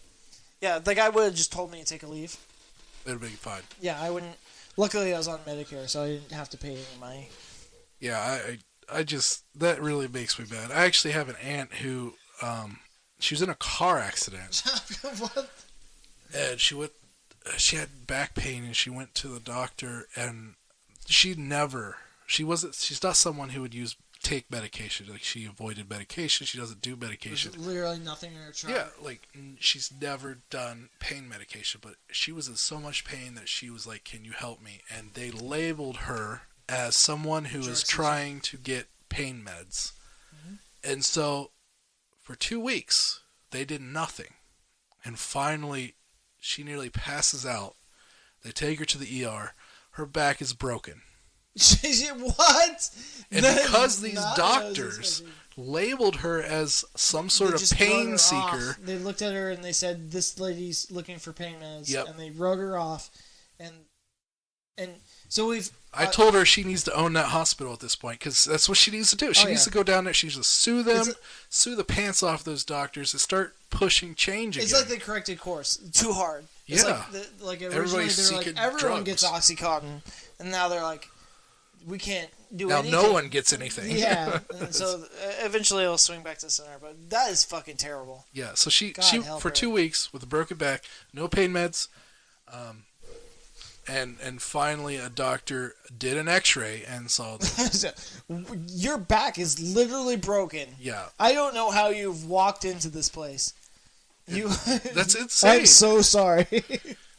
yeah, the guy would have just told me to take a leave. It would be fine. Yeah, I wouldn't. Luckily, I was on Medicare, so I didn't have to pay any money. Yeah, I just that really makes me bad. I actually have an aunt who, she was in a car accident. What? And she had back pain, and she went to the doctor, and she's not someone who would take medication. Like, she avoided medication. She doesn't do medication. There's literally nothing in her chart. Yeah, like, she's never done pain medication, but she was in so much pain that she was like, "Can you help me?" And they labeled her as someone who is trying to get pain meds. Mm-hmm. And so, for 2 weeks, they did nothing. And finally, she nearly passes out. They take her to the ER. Her back is broken. What? And because these doctors labeled her as some sort of pain seeker. They looked at her and they said, "This lady's looking for pain meds." Yep. And they wrote her off. And so I told her she needs to own that hospital at this point, because that's what she needs to do. She needs to go down there. She needs to sue them, sue the pants off those doctors, and start pushing change again. It's like they corrected course too hard. It's yeah. like originally they were like, everyone drugs. gets Oxycontin, and now they're like, we can't do now anything. No one gets anything. Yeah, and so eventually it'll swing back to the center, but that is fucking terrible. Yeah, so she for her. 2 weeks with a broken back, no pain meds, and finally a doctor did an X-ray and saw your back is literally broken. Yeah, I don't know how you've walked into this place. That's insane. I'm so sorry.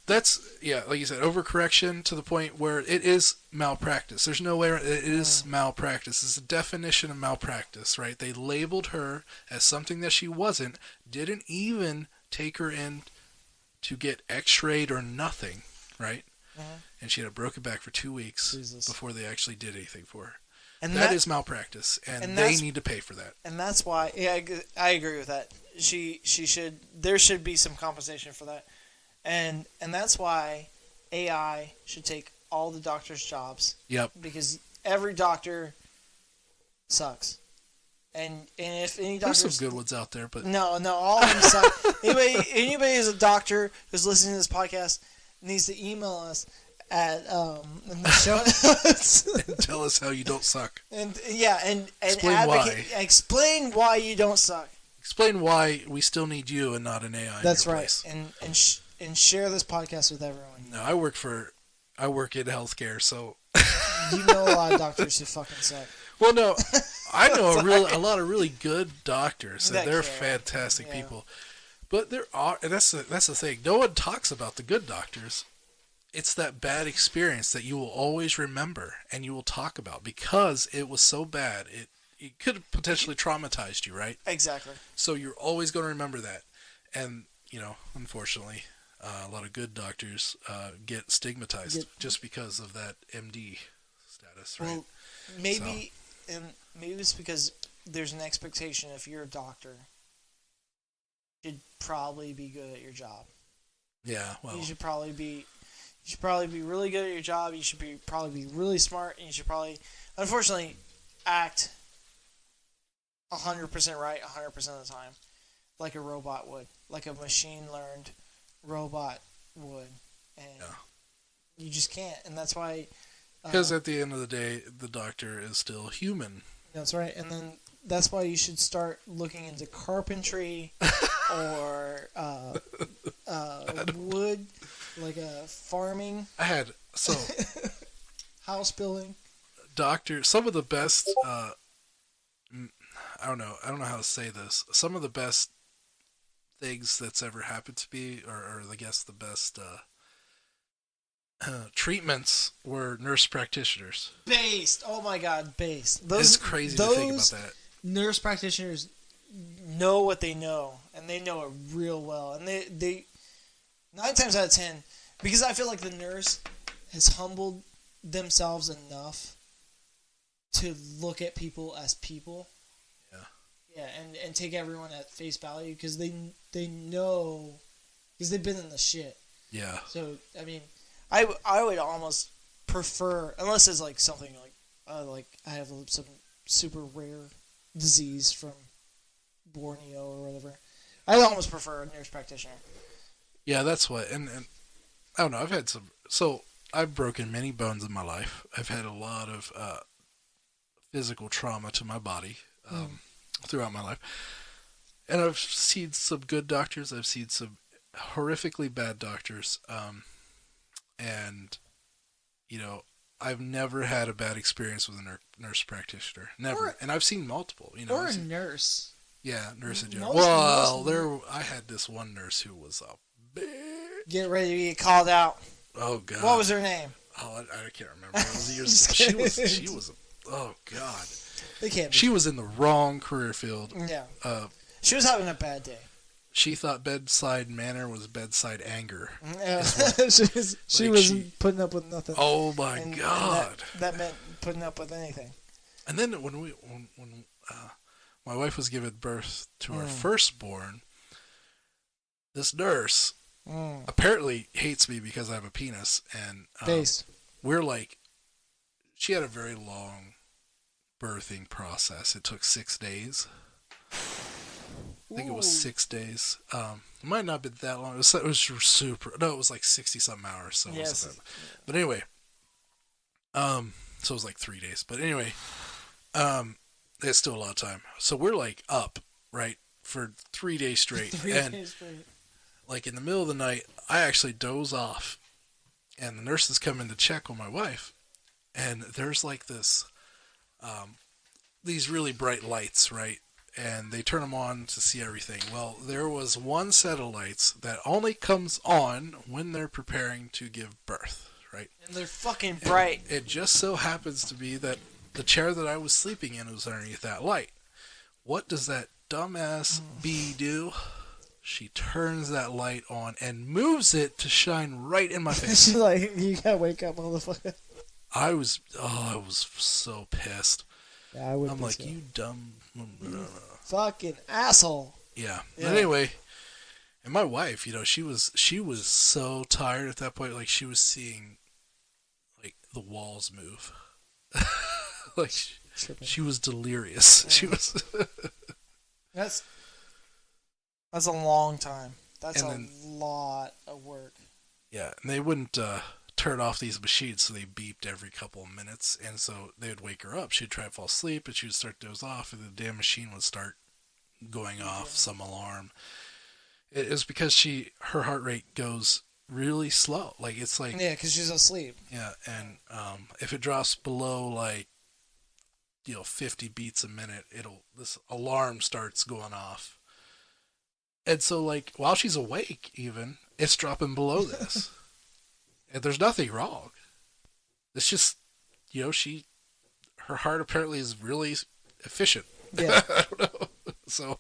That's, like you said, overcorrection to the point where it is malpractice. There's no way, it is malpractice. It's the definition of malpractice, right? They labeled her as something that she wasn't, didn't even take her in to get x-rayed or nothing, right? And she had a broken back for 2 weeks before they actually did anything for her. And that is malpractice, and they need to pay for that. And that's why, I agree with that. There should be some compensation for that. And that's why AI should take all the doctors' jobs. Yep. Because every doctor sucks. And if any doctor... There's some good ones out there, but... No, all of them suck. Anybody who's a doctor who's listening to this podcast needs to email us at in the show notes. And tell us how you don't suck. And explain why you don't suck. Explain why we still need you and not an AI. That's in your right. Place. And share this podcast with everyone. No, I work in healthcare, so you know a lot of doctors who fucking suck. Well, no, I know a lot of really good doctors, and they're fantastic people. But there are, and that's the thing. No one talks about the good doctors. It's that bad experience that you will always remember and you will talk about because it was so bad. It could have potentially traumatized you, right? Exactly. So you're always going to remember that, and unfortunately. A lot of good doctors get stigmatized just because of that MD status, right? Well, maybe it's because there's an expectation if you're a doctor, you'd probably be good at your job. Yeah, well, you should probably be really good at your job. You should probably be really smart, and you should probably, unfortunately, act 100% right 100% of the time, like a robot would, like a machine learned robot would, and you just can't, and that's why. Because at the end of the day, the doctor is still human. That's right, and then that's why you should start looking into carpentry or wood, like farming. House building. Some of the best. I don't know how to say this. Some of the best things that's ever happened to me, or I guess the best treatments were nurse practitioners. Oh my god, based. It's crazy to think about that. Nurse practitioners know what they know, and they know it real well. And they 9 times out of 10, because I feel like the nurse has humbled themselves enough to look at people as people. Yeah, and take everyone at face value because they know, because they've been in the shit. Yeah. So I mean, I would almost prefer, unless it's like something like I have some super rare disease from Borneo or whatever, I'd almost prefer a nurse practitioner. Yeah, that's what, and I don't know. I've had I've broken many bones in my life. I've had a lot of physical trauma to my body. Throughout my life, and I've seen some good doctors. I've seen some horrifically bad doctors, and I've never had a bad experience with a nurse practitioner. Never, and I've seen multiple. Or a nurse. Yeah, nurse in general. I had this one nurse who was a big. Get ready to get called out. Oh God! What was her name? Oh, I can't remember. It was years ago. She was. Oh God! She was in the wrong career field. Yeah. She was having a bad day. She thought bedside manner was bedside anger. Yeah. she wasn't putting up with nothing. Oh my God! That meant putting up with anything. And then when my wife was giving birth to our firstborn, this nurse apparently hates me because I have a penis, and we're like, she had a very long birthing process. It took 6 days. I think it was 6 days. It might not have been that long. It was super. No, it was like 60-something hours. So yes. It wasn't that. But anyway, so it was like 3 days. But anyway, it's still a lot of time. So we're like up, right, for 3 days straight. 3 days straight. Like in the middle of the night, I actually doze off, and the nurses come in to check on my wife, and there's like this, these really bright lights, right? And they turn them on to see everything. Well, there was one set of lights that only comes on when they're preparing to give birth, right? And they're fucking bright. And it just so happens to be that the chair that I was sleeping in was underneath that light. What does that dumbass bee do? She turns that light on and moves it to shine right in my face. She's like, you gotta wake up, motherfucker. I was so pissed. Yeah, I would. I'm like, you dumb fucking asshole. Yeah. But anyway, and my wife, she was so tired at that point. Like, she was seeing like the walls move. Like she was delirious. Yeah. She was. That's a long time. That's a lot of work. Yeah, and they wouldn't turn off these machines, so they beeped every couple of minutes, and so they would wake her up. She'd try to fall asleep, and she would start to doze off, and the damn machine would start going off some alarm. It was because her heart rate goes really slow. Like, it's like... Yeah, because she's asleep. Yeah, and if it drops below, like, 50 beats a minute, this alarm starts going off. And so, like, while she's awake, even, it's dropping below this. And there's nothing wrong. It's just, her heart apparently is really efficient. Yeah. I don't know. So.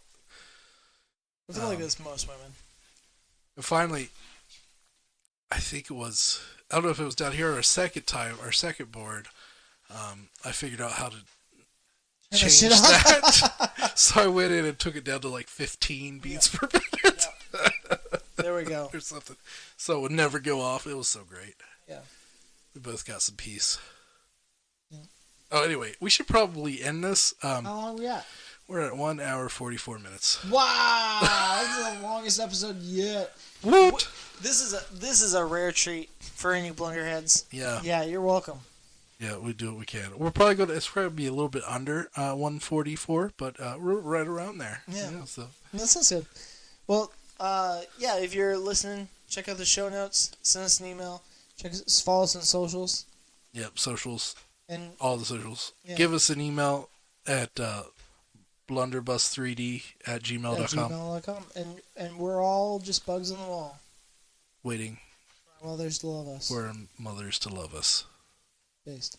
I feel like this most women. And finally, I think it was, I don't know if it was down here our second board, I figured out how to change that. So I went in and took it down to like 15 beats per minute. Yeah. There we go. Or something. So it would never go off. It was so great. Yeah. We both got some peace. Yeah. Oh, anyway, we should probably end this. How long are we at? We're at 1 hour 44 minutes. Wow, this is the longest episode yet. What? This is a rare treat for any blunderheads. Yeah. Yeah, you're welcome. Yeah, we do what we can. It's probably going to be a little bit under 144, but we're right around there. Yeah. So that sounds good. Well, if you're listening, check out the show notes. Send us an email. Follow us on socials. Yep, socials. And all the socials. Yeah. Give us an email at blunderbuss3d@gmail.com. And we're all just bugs on the wall. Waiting. For mothers to love us. For mothers to love us. Based.